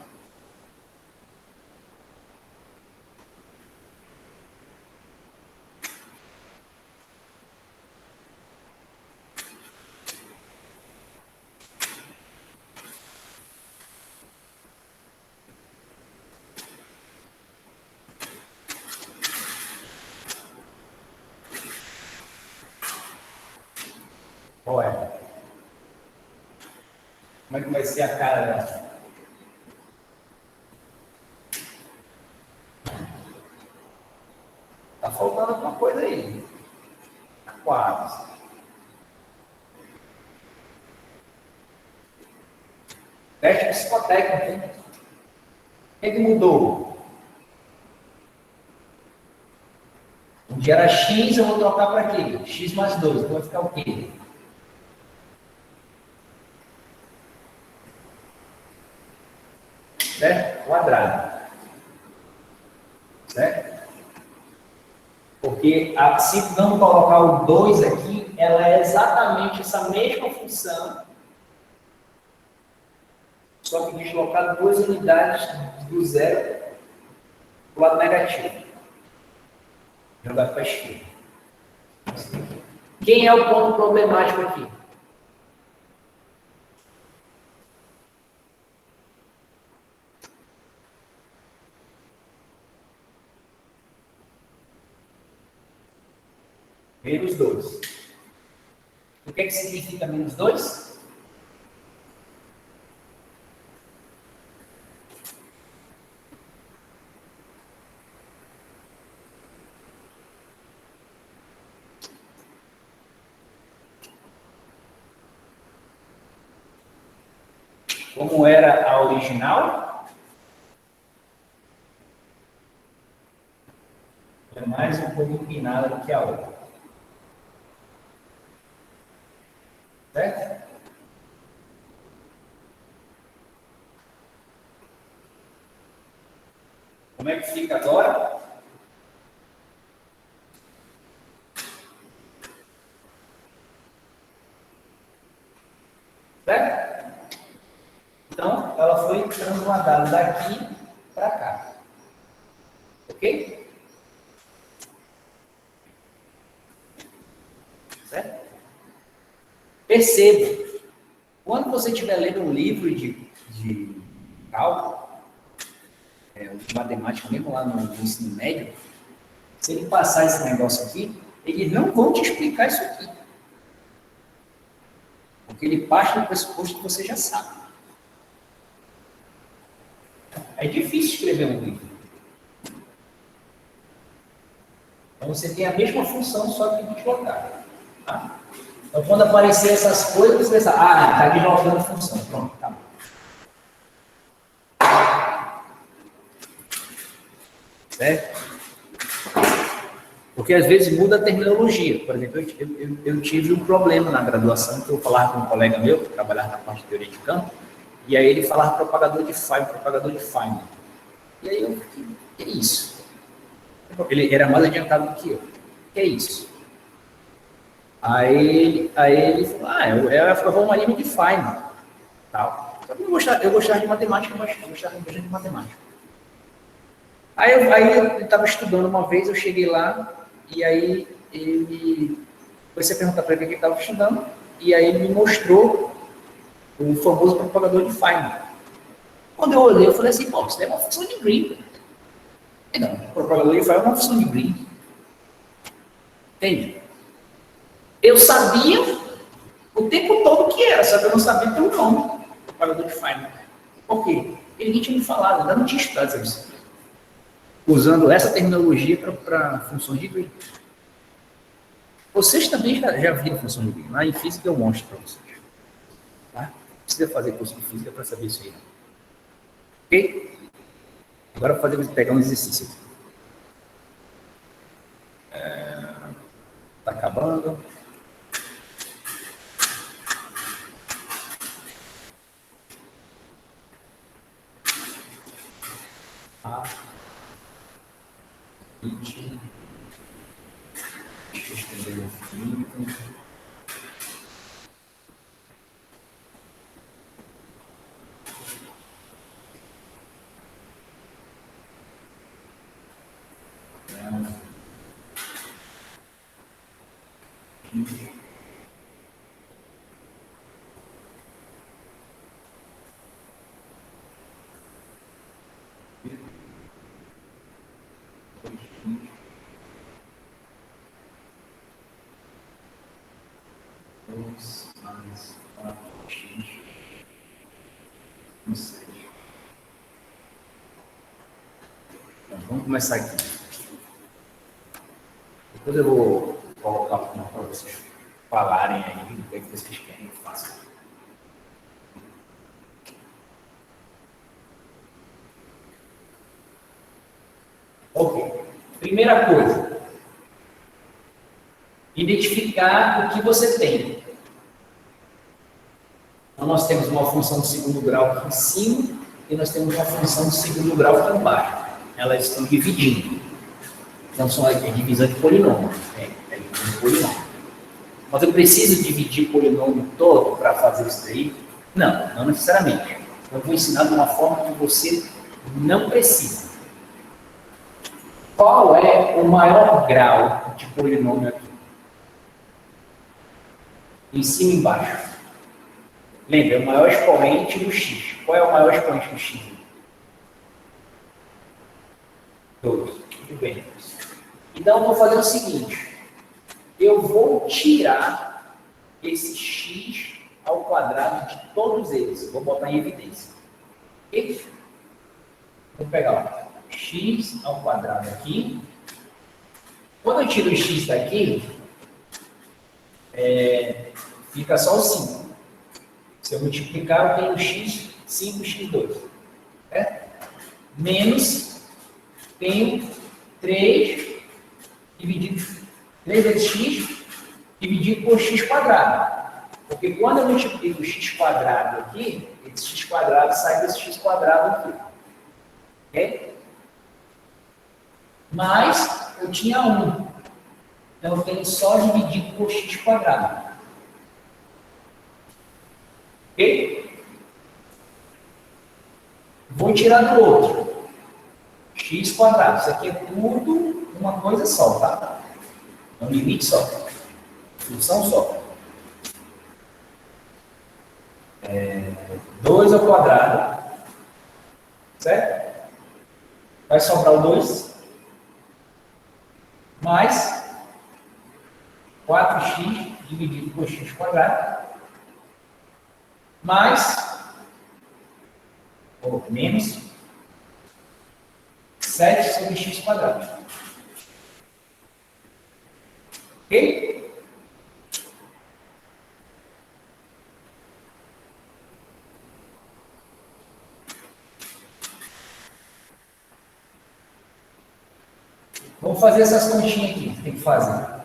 Qual é? Como é que vai ser a cara dela? Tá faltando alguma coisa aí. Tá quase. Teste psicotécnico, hein? O que mudou? Onde era x, eu vou trocar para quê? X mais 2. Então vai ficar o quê? Certo? Quadrado. Certo? Porque se vamos colocar o 2 aqui, ela é exatamente essa mesma função, só que deslocar 2 unidades do zero para o lado negativo. Jogar para a esquerda. Quem é o ponto problemático aqui? Menos 2. O que significa menos 2? Como era a original? É mais um pouco inclinada do que a outra. Certo? Como é que fica agora? Certo? Então, ela foi transladada daqui para cá. Ok? Certo? Perceba, quando você estiver lendo um livro de cálculo, de matemática, mesmo lá no ensino médio, se ele passar esse negócio aqui, eles não vão te explicar isso aqui. Porque ele parte do pressuposto que você já sabe. É difícil escrever um livro. Então você tem a mesma função, só que deslocada. Tá? Então quando aparecer essas coisas, você vai pensar, está deslocando a função. Pronto, tá bom. Certo? Porque às vezes muda a terminologia. Por exemplo, eu tive um problema na graduação, que eu falava com um colega meu, que trabalhava na parte de teoria de campo, e aí ele falava propagador de Feynman. E aí eu fiquei, que é isso? Ele era mais adiantado do que eu. Que é isso? Aí ele falou, é a formalina de Feynman. Tal. Eu gostava de matemática, mas eu gostava de matemática. Aí eu estava estudando uma vez, eu cheguei lá, e aí ele comecei a perguntar para ele o que ele estava estudando, e aí ele me mostrou o famoso propagador de Feynman. Quando eu olhei, eu falei assim, pô, isso é uma função de Green. Não, o propagador de Feynman é uma função de Green. Entende? Eu sabia o tempo todo que era, só que eu não sabia pelo nome, propagador de Feynman. Por quê? Ele nem tinha me falado, ainda não tinha estudado isso. Usando essa terminologia para funções de Green. Vocês também já viram função de Green. Lá em física eu mostro para vocês. Tá? Não precisa fazer curso de física para saber isso aí. Ok? Agora eu vou pegar um exercício. Está acabando. Deixa eu estender o fio. Mais 4x. Não sei. Então, vamos começar aqui. Depois eu vou colocar uma para vocês falarem aí o que vocês querem que eu faça. Ok. Primeira coisa. Identificar o que você tem. Então, nós temos uma função de segundo grau aqui em cima e nós temos uma função de segundo grau aqui embaixo. Elas estão dividindo. Então, são a divisão de polinômio. É divisão de polinômio. Mas eu preciso dividir o polinômio todo para fazer isso daí? Não, não necessariamente. Eu vou ensinar de uma forma que você não precisa. Qual é o maior grau de polinômio aqui? Em cima e embaixo. Lembra, o maior expoente do x. Qual é o maior expoente do x? 2. Muito bem. Então, eu vou fazer o seguinte. Eu vou tirar esse x ao quadrado de todos eles. Vou botar em evidência. Ok? Vou pegar x ao quadrado aqui. Quando eu tiro o x daqui, fica só o 5. Se eu multiplicar, eu tenho x, 5x2. Menos, tenho 3 dividido 3 vezes x dividido por x quadrado. Porque quando eu multiplico o x quadrado aqui, esse x quadrado sai desse x quadrado aqui. Ok? Mas eu tinha 1. Então eu tenho só dividido por x quadrado. Ok? Vou tirar do outro. X quadrado. Isso aqui é tudo uma coisa só, tá? Um limite só. Função só. 2 ao quadrado. Certo? Vai sobrar o 2. Mais 4x dividido por x quadrado. Mais, ou menos, 7 sobre x quadrado. Ok? Vamos fazer essas continhas aqui, tem que fazer.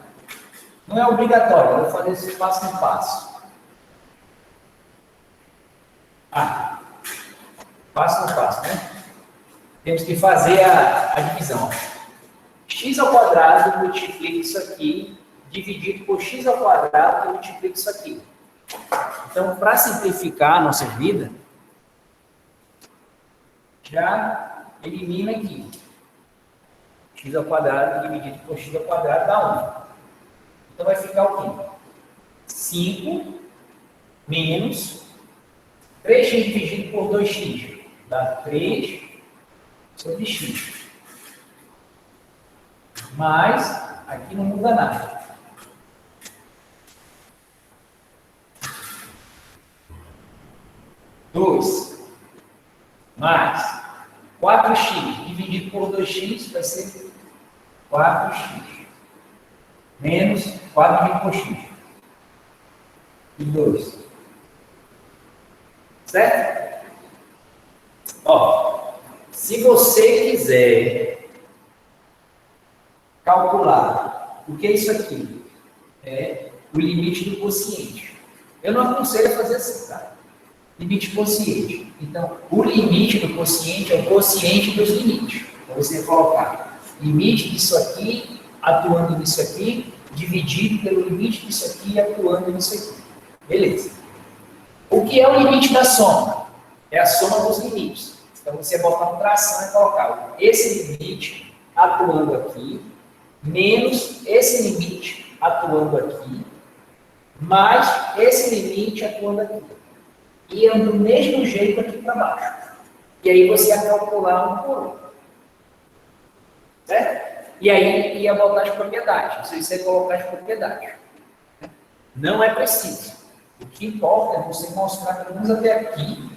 Não é obrigatório, eu vou fazer esse passo a passo. Passo a passo, né? Temos que fazer a divisão. X ao quadrado multiplica isso aqui, dividido por x ao quadrado que multiplica isso aqui. Então, para simplificar a nossa vida, já elimina aqui. X ao quadrado dividido por x ao quadrado dá 1. Então, vai ficar o quê? 5 menos 3x dividido por 2x. Dá 3 sobre x. Mas, aqui não muda nada. Dois mais 4x dividido por 2x vai ser 4x. Menos 4 dividido por x. E 2. Certo? Ó, se você quiser calcular o que é isso aqui, é o limite do quociente. Eu não aconselho a fazer assim, tá? Limite quociente. Então, o limite do quociente é o quociente dos limites. Então, você vai colocar limite disso aqui, atuando nisso aqui, dividido pelo limite disso aqui, atuando nisso aqui. Beleza. O que é o limite da soma? É a soma dos limites. Então, você botar uma tração e colocar esse limite atuando aqui, menos esse limite atuando aqui, mais esse limite atuando aqui. E do mesmo jeito aqui para baixo. E aí você ia calcular um por um. Certo? E aí ia botar as propriedades. Você ia colocar as propriedades. Não é preciso. O que importa é você mostrar pelo menos até aqui,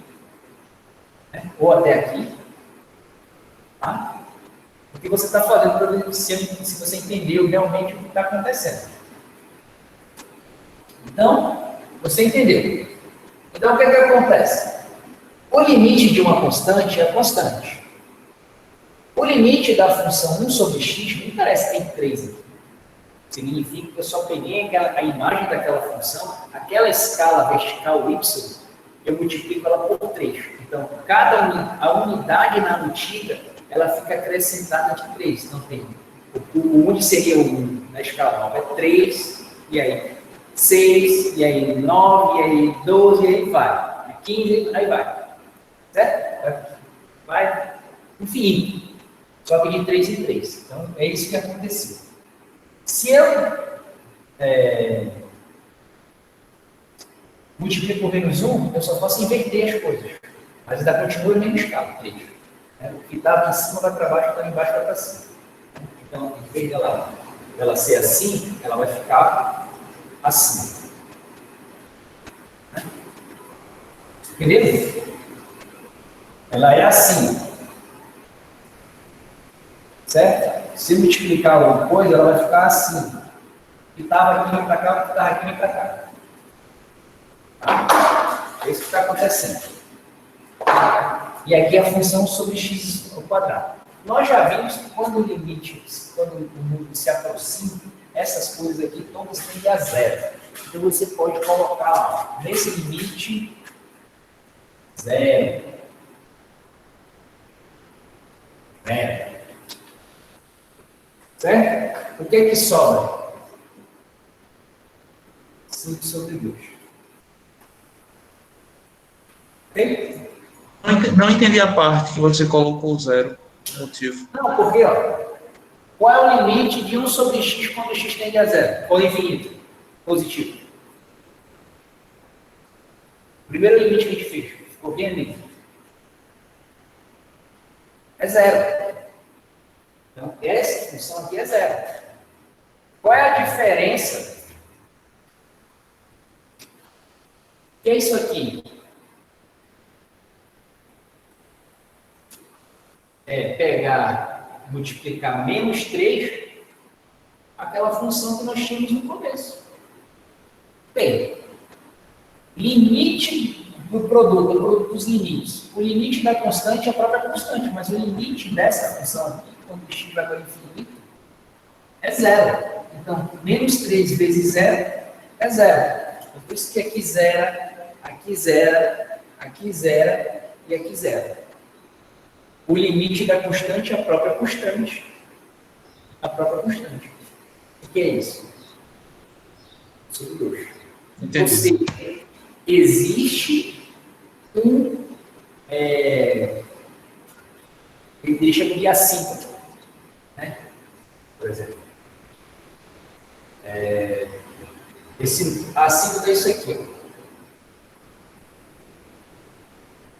né? Ou até aqui, tá? O que você está fazendo para ver se você entendeu realmente o que está acontecendo. Então, você entendeu. Então, o que acontece? O limite de uma constante é constante. O limite da função 1 sobre x, não interessa se tem 3 aqui. Significa que eu só peguei a imagem daquela função, aquela escala vertical y, eu multiplico ela por 3. Então, a unidade na antiga, ela fica acrescentada de 3. Então, tem o 1 seria o 1 na escala nova, é 3, e aí 6, e aí 9, e aí 12, e aí vai. 15, aí vai. certo? Vai infinito, só que de 3 em 3. Então, é isso que aconteceu. Se eu multiplico por menos 1, eu só posso inverter as coisas. Mas ainda continua em menos escala, 3. O que está aqui em cima vai para baixo, o que está embaixo vai para cima. Então, em vez dela ser assim, ela vai ficar assim. Entendeu? Ela é assim. Certo? Se multiplicar alguma coisa, ela vai ficar assim. O que estava aqui vem para cá, o que estava aqui vem para cá. É isso que está acontecendo. E aqui a função sobre x ao quadrado. Nós já vimos que quando o limite, quando o número se aproxima, essas coisas aqui todas tendem a zero. Então você pode colocar lá, nesse limite, zero. Zero. Certo? O que é que sobra? 5 sobre 2. Ok? Não entendi a parte que você colocou o zero. Motivo. Não, porque, ó, qual é o limite de 1 sobre x quando x tende a zero? Ou infinito? Positivo. O primeiro limite que a gente fez, ficou bem ali. É zero. Então, essa função aqui é zero. Qual é a diferença? O que é isso aqui? É pegar, multiplicar menos 3, aquela função que nós tínhamos no começo. Bem, limite do produto, o produto dos limites. O limite da constante é a própria constante, mas o limite dessa função aqui, quando o x vai para o infinito, é zero. Então, menos 3 vezes zero é zero. Por isso que aqui zero, aqui zero, aqui zero e aqui zero. O limite da constante é a própria constante. A própria constante. O que é isso? Sobre 2. Entendi. Ou seja, existe um... ele deixa de assíntota. Né? Por exemplo. A assíntota é isso aqui. Ó.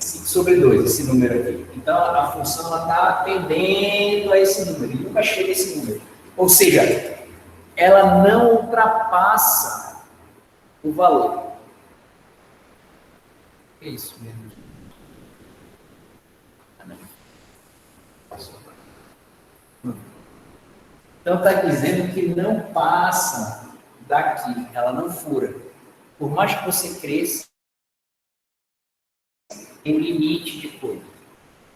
5 sobre 2, esse número aqui. Então, a função está tendendo a esse número, e nunca chega a esse número. Ou seja, ela não ultrapassa o valor. É isso mesmo. Então, está dizendo que não passa daqui, ela não fura. Por mais que você cresça, tem um limite de coisa.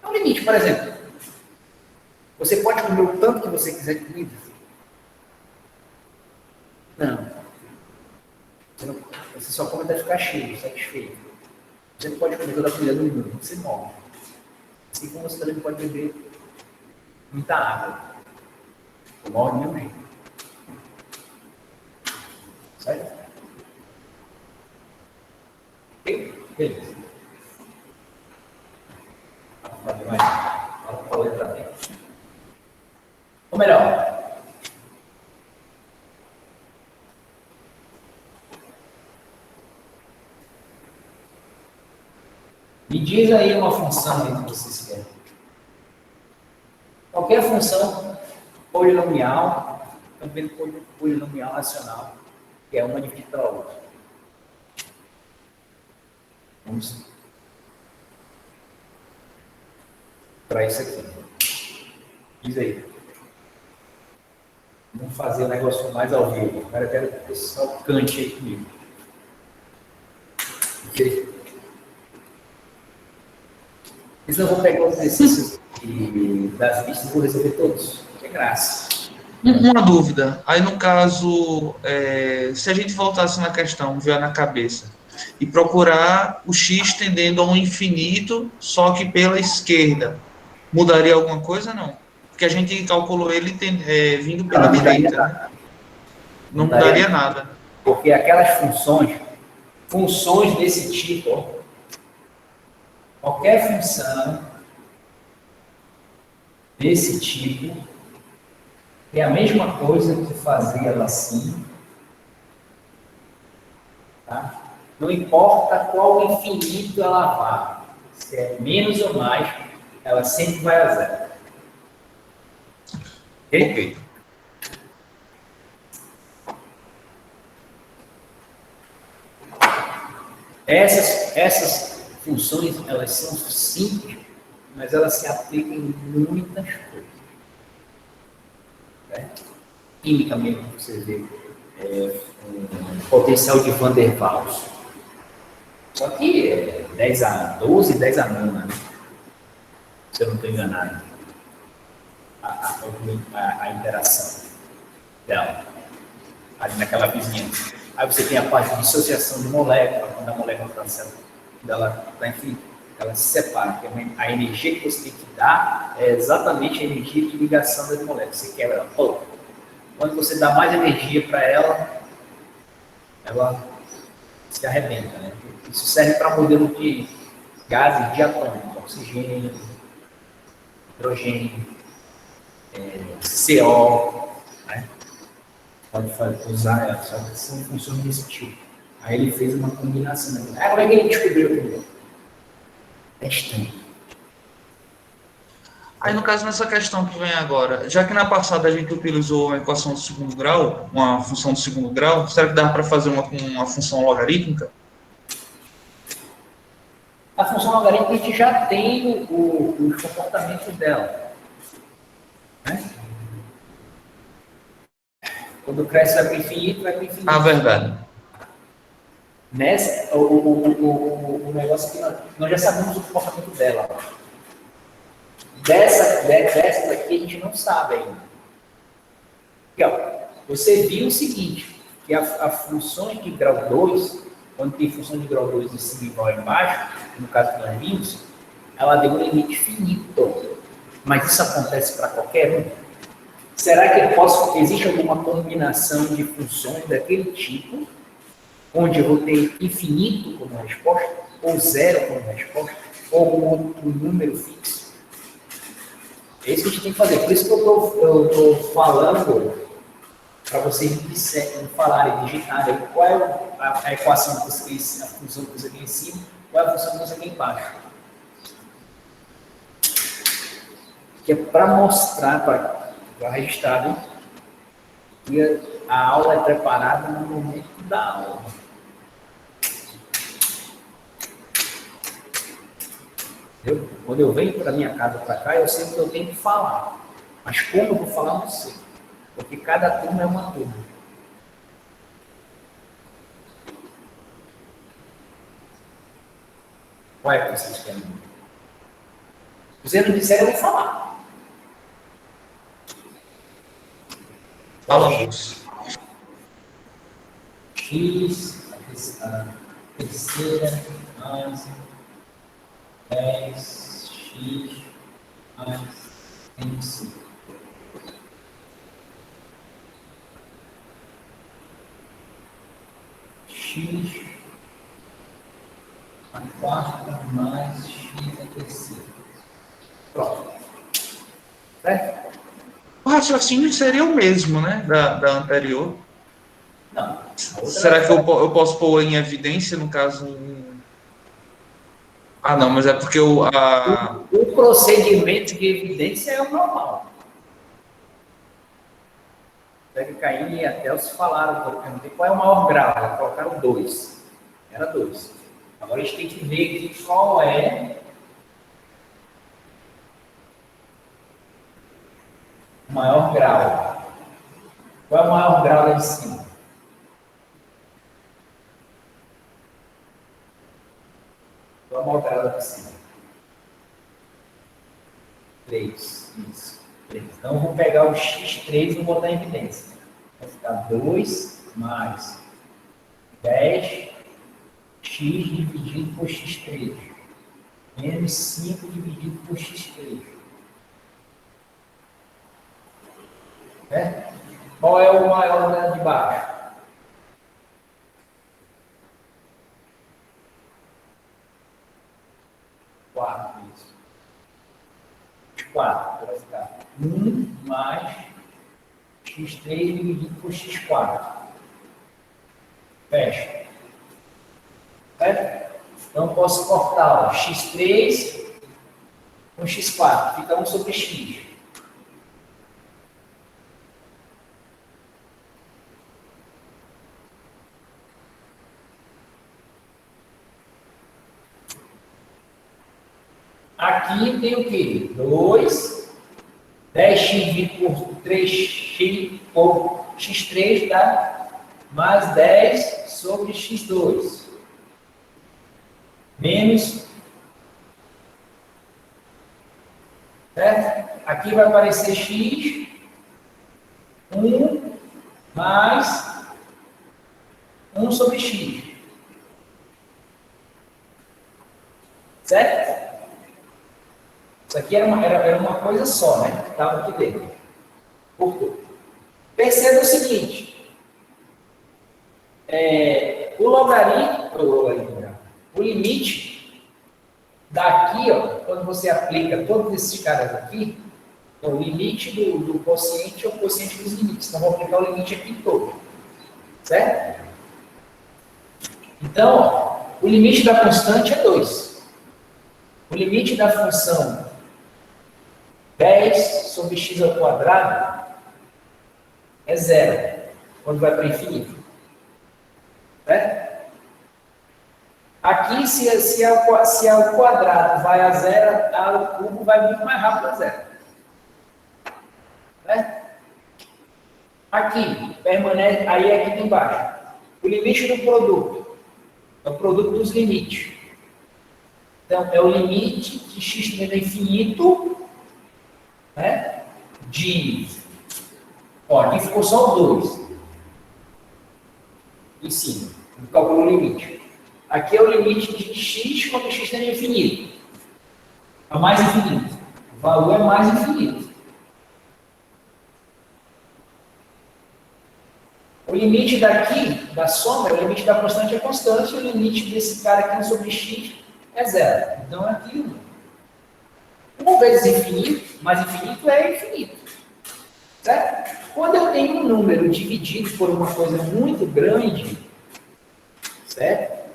É um limite, por exemplo. Você pode comer o tanto que você quiser de comida? Não. Você só come até ficar cheio, satisfeito. Você não pode comer toda a comida do mundo, você morre. Assim como você também não pode beber muita água. Você morre do mesmo jeito. Certo? Ok? Beleza. Ou melhor, me diz aí uma função que vocês querem. Qualquer função polinomial, também polinomial racional, que é uma dividida pela outra. Vamos para isso aqui. Diz aí. Vamos fazer o negócio mais ao vivo. Agora eu quero que o pessoal cante aí comigo. Ok? Mas eu vou pegar os exercícios das listas e vou resolver todos. Que graça. Uma dúvida. Aí, no caso, se a gente voltasse na questão, vier na cabeça, e procurar o x tendendo a um infinito, só que pela esquerda, mudaria alguma coisa, não? Porque a gente calculou ele vindo pela direita. Né? Não mudaria nada. Porque aquelas funções desse tipo, ó, Qualquer função desse tipo é a mesma coisa que fazer ela assim, tá? Não importa qual infinito ela vá, se é menos ou mais, ela sempre vai a zero. Ok? Ok. Essas funções, elas são simples, mas elas se aplicam em muitas coisas. Né? Química mesmo, você vê, um potencial de Van der Waals. Só que é 10 a 12, 10 a 9, né? Se eu não estou enganado, a interação dela, ali naquela vizinhança. Aí você tem a parte de dissociação de molécula, quando a molécula está infinita, ela se separa, porque a energia que você tem que dar é exatamente a energia de ligação das moléculas. Você quebra ela. Pô, quando você dá mais energia para ela, ela se arrebenta. Né? Isso serve para modelo de gases diatômicos, oxigênio, hidrogênio, CO, né? Pode usar ela, só que são funções desse tipo. Aí ele fez uma combinação. Né? Como é que ele descobriu aquilo? Testando. Aí, no caso, nessa questão que vem agora, já que na passada a gente utilizou uma equação do segundo grau, uma função do segundo grau, será que dá para fazer uma com uma função logarítmica? A função logarítmica a gente já tem os comportamentos dela. Né? Quando cresce vai para o infinito, vai para o infinito. Ah, verdade. Nessa, o negócio que nós já sabemos o comportamento dela. Dessa daqui a gente não sabe ainda. Aqui, ó, você viu o seguinte, que a função de grau 2, quando tem função de grau 2 em cima e igual embaixo, no caso que nós vimos, ela tem um limite finito. Mas isso acontece para qualquer um? Será que existe alguma combinação de funções daquele tipo, onde eu vou ter infinito como resposta, ou zero como resposta, ou algum outro número fixo? É isso que a gente tem que fazer. Por isso que eu estou falando para vocês falarem, digitarem qual é a equação que você tem, a função que você tem em cima, qual é a função que você tem embaixo. Que é para mostrar para o registrado que a aula é preparada no momento da aula. Quando eu venho para minha casa para cá, eu sei que eu tenho que falar. Mas como eu vou falar, não sei. Porque cada turma é uma turma. Qual é que vocês querem? Se vocês não disserem, eu vou falar. Falamos. X, a terceira, mais 10, X, mais 25. X, a quarta, mais X, a terceira. Pronto. Certo? O raciocínio seria o mesmo, né, da anterior. Não. Será que eu posso pôr em evidência, no caso... Ah, não, mas é porque o procedimento de evidência é o normal. Deve cair e até os falaram, eu perguntei qual é o maior grau, eles colocaram 2. Era 2. Agora a gente tem que ver aqui qual é o maior grau. Qual é o maior grau lá de cima? Qual é o maior grau lá de cima? 3. Isso. 3. Então eu vou pegar o x3 e vou botar em evidência. Vai ficar 2 mais 10x dividido por x3. Menos 5 dividido por x3. Né? Qual é o maior de baixo? 4, isso. X4, vai ficar 1 mais x3 dividido por x4. Fecha. Certo? Então, posso cortar ó, x3 com x4. Fica 1 sobre x. Aqui tem o quê? 2, 10x dividido por 3x por x3 dá mais 10 sobre x2. Menos. Certo? Aqui vai aparecer x, 1 mais 1 sobre x. Certo? Isso aqui era uma coisa só, né? Que estava aqui dentro. Por quê? Perceba o seguinte. O logaritmo, o limite daqui, ó, quando você aplica todos esses caras aqui, o limite do quociente é o quociente dos limites. Então, vou aplicar o limite aqui todo. Certo? Então, ó, o limite da constante é 2. O limite da função 10 sobre x ao quadrado é 0, quando vai para infinito. Certo? Aqui, se ao quadrado vai a 0, ao cubo vai muito mais rápido a 0. Certo? Aqui, permanece, aí é aqui embaixo. O limite do produto é o produto dos limites. Então, é o limite de x tendendo a infinito, né? Aqui ficou só o 2. Em cima, calculou o limite. Aqui é o limite de x quando x tende a infinito. É mais infinito. O valor é mais infinito. O limite daqui, da soma, o limite da constante é constante, o limite desse cara aqui sobre x é 0. Então, aqui 1. 1 vezes infinito, mais infinito é infinito. Certo? Quando eu tenho um número dividido por uma coisa muito grande, certo?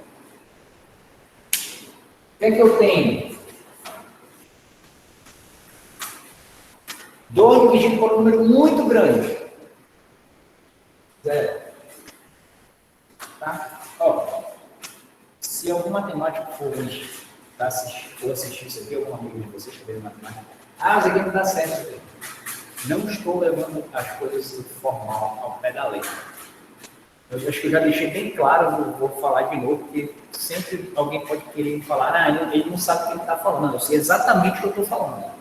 O que é que eu tenho? 2 dividido por um número muito grande. 0. Tá? Ó, se algum matemático for assistir isso aqui, algum amigo de vocês que veio matemática, isso aqui não dá certo. Não estou levando as coisas formal ao pé da letra. Eu acho que eu já deixei bem claro, vou falar de novo, porque sempre alguém pode querer me falar, ele não sabe o que ele está falando. Eu sei exatamente o que eu estou falando.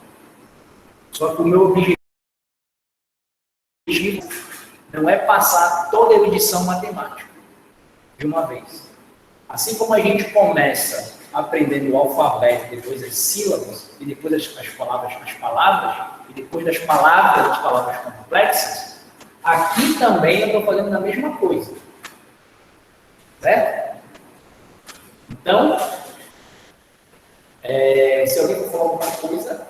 Só que o meu objetivo não é passar toda a erudição matemática de uma vez. Assim como a gente começa aprendendo o alfabeto, depois as sílabas, e depois as palavras, e depois das palavras, as palavras complexas, aqui também eu estou fazendo a mesma coisa. Certo? Então, se alguém for falar alguma coisa,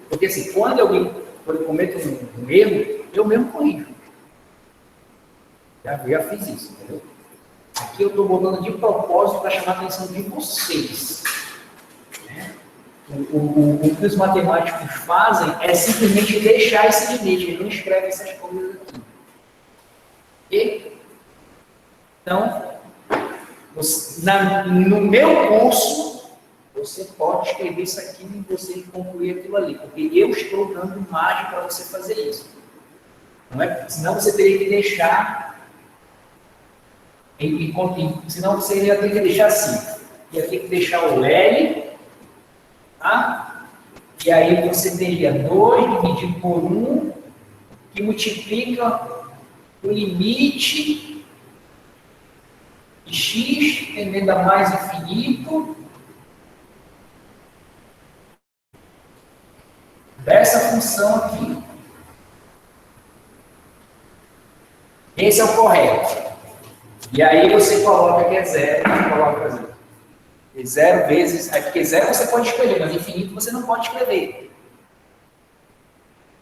porque assim, quando eu cometo um erro, eu mesmo corrijo. Já fiz isso, entendeu? Aqui eu estou botando de propósito para chamar a atenção de vocês. Né? O que os matemáticos fazem é simplesmente deixar esse limite, eles não escrevem essas coisas aqui. Então, no meu curso, você pode escrever isso aqui e você concluir aquilo ali, porque eu estou dando margem para você fazer isso. Não é? Senão você teria que deixar. Senão você ia ter que deixar assim. Ia ter que deixar o L, tá? E aí você teria 2 dividido por 1, que multiplica o limite de x tendendo a mais infinito dessa função aqui. Esse é o correto. E aí você coloca que é 0, coloca 0. E 0 vezes... É porque 0 você pode escolher, mas infinito você não pode escrever.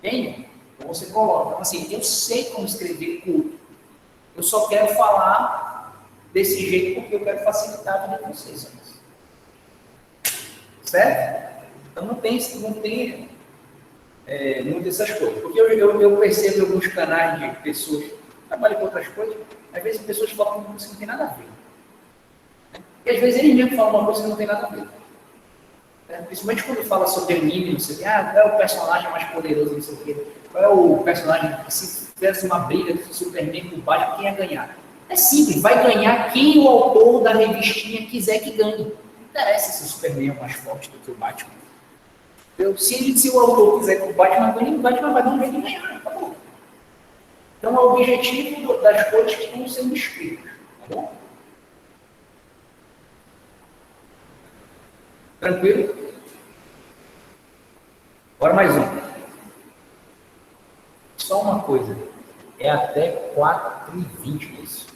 Entende? Então você coloca. Então, assim, eu sei como escrever curto. Eu só quero falar desse jeito porque eu quero facilitar a vida de vocês. Certo? Então não tem muitas dessas coisas. Porque eu percebo em alguns canais de pessoas que trabalham com outras coisas, às vezes pessoas falam uma coisa que não tem nada a ver. E às vezes eles mesmos falam uma coisa que não tem nada a ver. Principalmente quando fala sobre anime, não sei o que, qual é o personagem mais poderoso, não sei o que, qual é o personagem que se fizesse uma briga de Superman com o Batman, quem ia ganhar? É simples, vai ganhar quem o autor da revistinha quiser que ganhe. Não interessa se o Superman é mais forte do que o Batman. Se o autor quiser que o Batman ganhe, o Batman vai dar um jeito de ganhar, acabou. Então é o objetivo das coisas que estão sendo escritas, tá bom? Tranquilo? Agora mais um. Só uma coisa. É até 4h20 isso.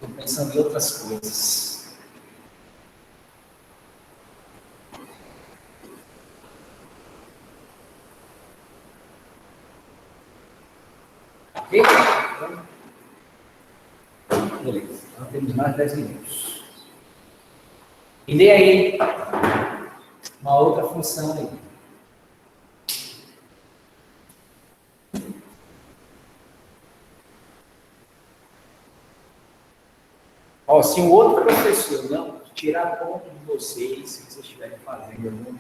Estou pensando em outras coisas. Ok? Beleza. Então temos mais 10 minutos. E dê aí uma outra função aí. Ó, se um outro professor não tirar conta de vocês, se vocês estiverem fazendo algum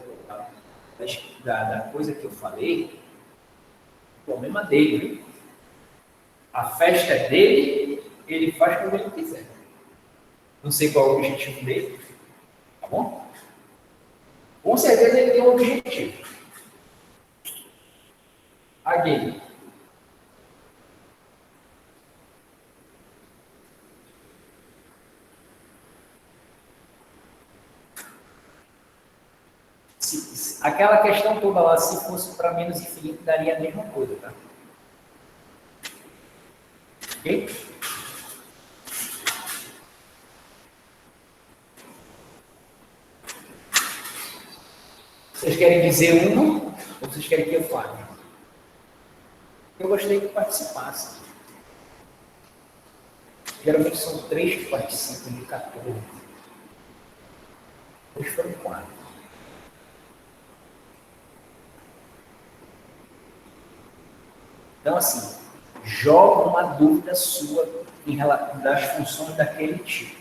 da coisa que eu falei, o problema dele, viu? A festa é dele, ele faz como ele quiser. Não sei qual é o objetivo dele, tá bom? Com certeza ele tem um objetivo. A game. Aquela questão toda lá, se fosse para menos infinito, daria a mesma coisa, tá? Ok? Vocês querem dizer uma ou vocês querem que eu fale? Eu gostaria que participasse. Geralmente são 3 que participam de 14. Hoje foram 4. Então, assim, joga uma dúvida sua em relação das funções daquele tipo.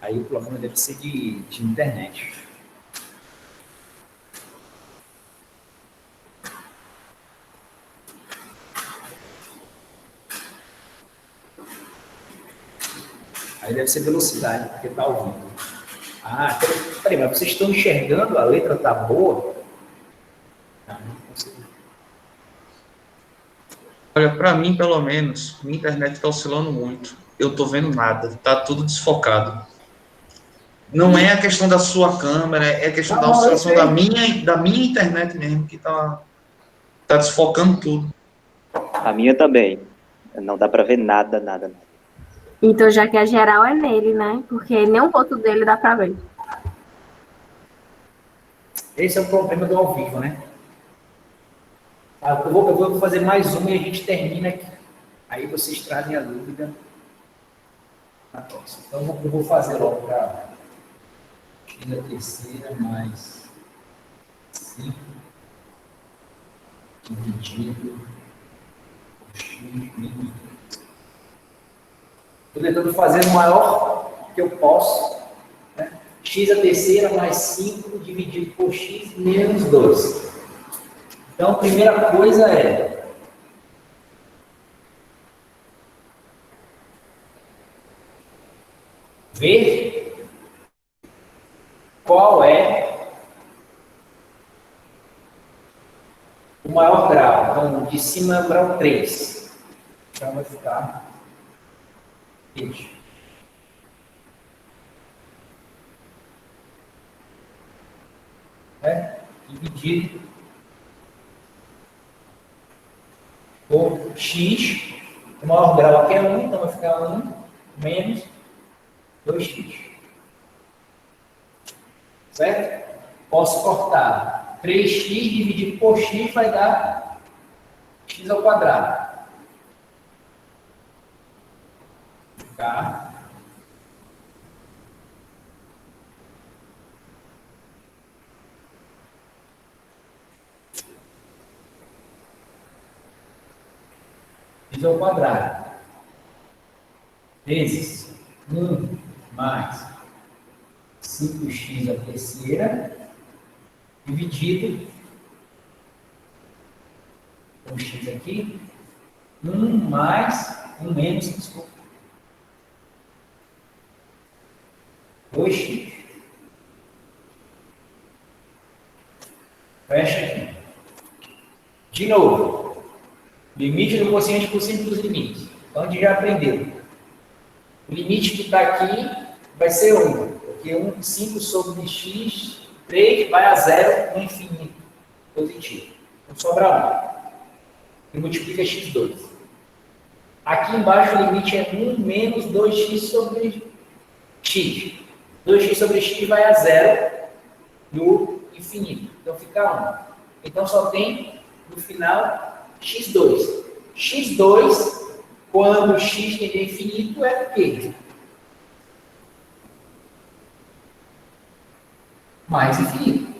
Aí o problema deve ser de internet. Aí deve ser velocidade, porque está ao vivo. Ah, peraí, mas vocês estão enxergando? A letra está boa? Não consigo. Olha, para mim, pelo menos, minha internet está oscilando muito. Eu estou vendo nada, está tudo desfocado. Não é a questão da sua câmera, é a questão da oscilação da minha internet mesmo, que tá desfocando tudo. A minha também. Não dá para ver nada, nada, nada. Então, já que a geral é nele, né? Porque nem um ponto dele dá para ver. Esse é o problema do ao vivo, né? Eu vou fazer mais uma e a gente termina aqui. Aí vocês trazem a dúvida na próxima. Então, eu vou fazer logo para a terceira mais 5 dividido por x mínimo. Estou tentando fazer o maior que eu posso. Né? X a terceira mais 5 dividido por x menos 2. Então, a primeira coisa é ver qual é o maior grau. Então, de cima é o grau 3. Então, vai ficar este. Dividido por x. O maior grau aqui é 1, então vai ficar 1 menos 2x. Certo? Posso cortar 3x dividido por x vai dar x ao quadrado. Tá? X ao quadrado vezes 1 mais 5x à terceira dividido com x aqui, 1 mais 1 menos, desculpa, 2x. Fecha aqui. De novo, limite do quociente por cima dos limites. Então, a gente já aprendeu. O limite que está aqui vai ser 1, porque 5 sobre x, 3 vai a 0 no infinito positivo. Então, sobra 1. E multiplica x2. Aqui embaixo o limite é 1 menos 2x sobre x. 2x sobre x vai a 0 no infinito. Então, fica 1. Então, só tem, no final, x2. x2, quando x tende a infinito, é o quê? Mais infinito.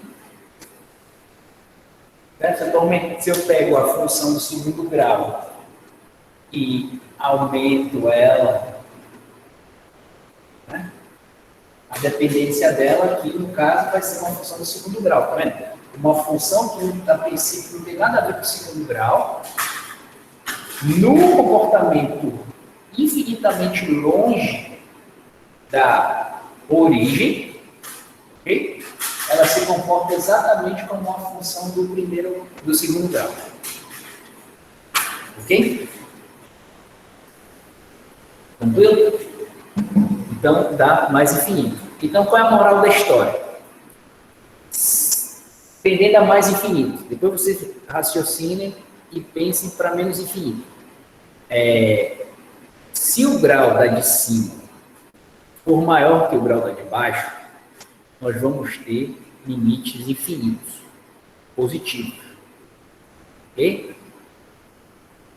Certo? Então, se eu pego a função do segundo grau e aumento ela, né? A dependência dela aqui, no caso, vai ser uma função do segundo grau, tá vendo? Uma função que, a princípio, não tem nada a ver com o segundo grau, no comportamento infinitamente longe da origem, okay? Ela se comporta exatamente como uma função do segundo grau. Ok? Tranquilo? Então, dá mais infinito. Então, qual é a moral da história? Tendendo a mais infinito. Depois vocês raciocinem e pensem para menos infinito. Se o grau da de cima for maior que o grau da de baixo, nós vamos ter limites infinitos, positivos. Ok?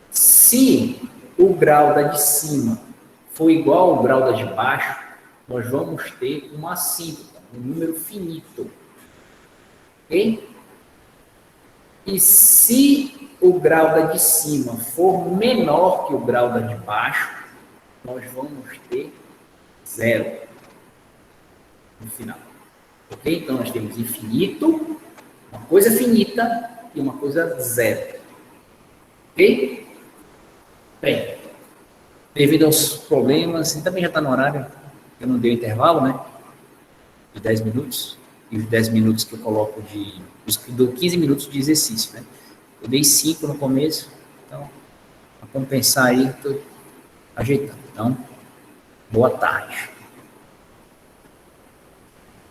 Se o grau da de cima for igual ao grau da de baixo, nós vamos ter uma assíntota, um número finito. Ok? E se o grau da de cima for menor que o grau da de baixo, nós vamos ter 0 no final. Ok? Então, nós temos infinito, uma coisa finita e uma coisa 0. Ok? Bem, devido aos problemas, e também já está no horário, eu não dei o intervalo, né? De 10 minutos, e os 10 minutos que eu coloco dou 15 minutos de exercício, né? Eu dei 5 no começo, então, para compensar aí, estou ajeitando. Então, boa tarde.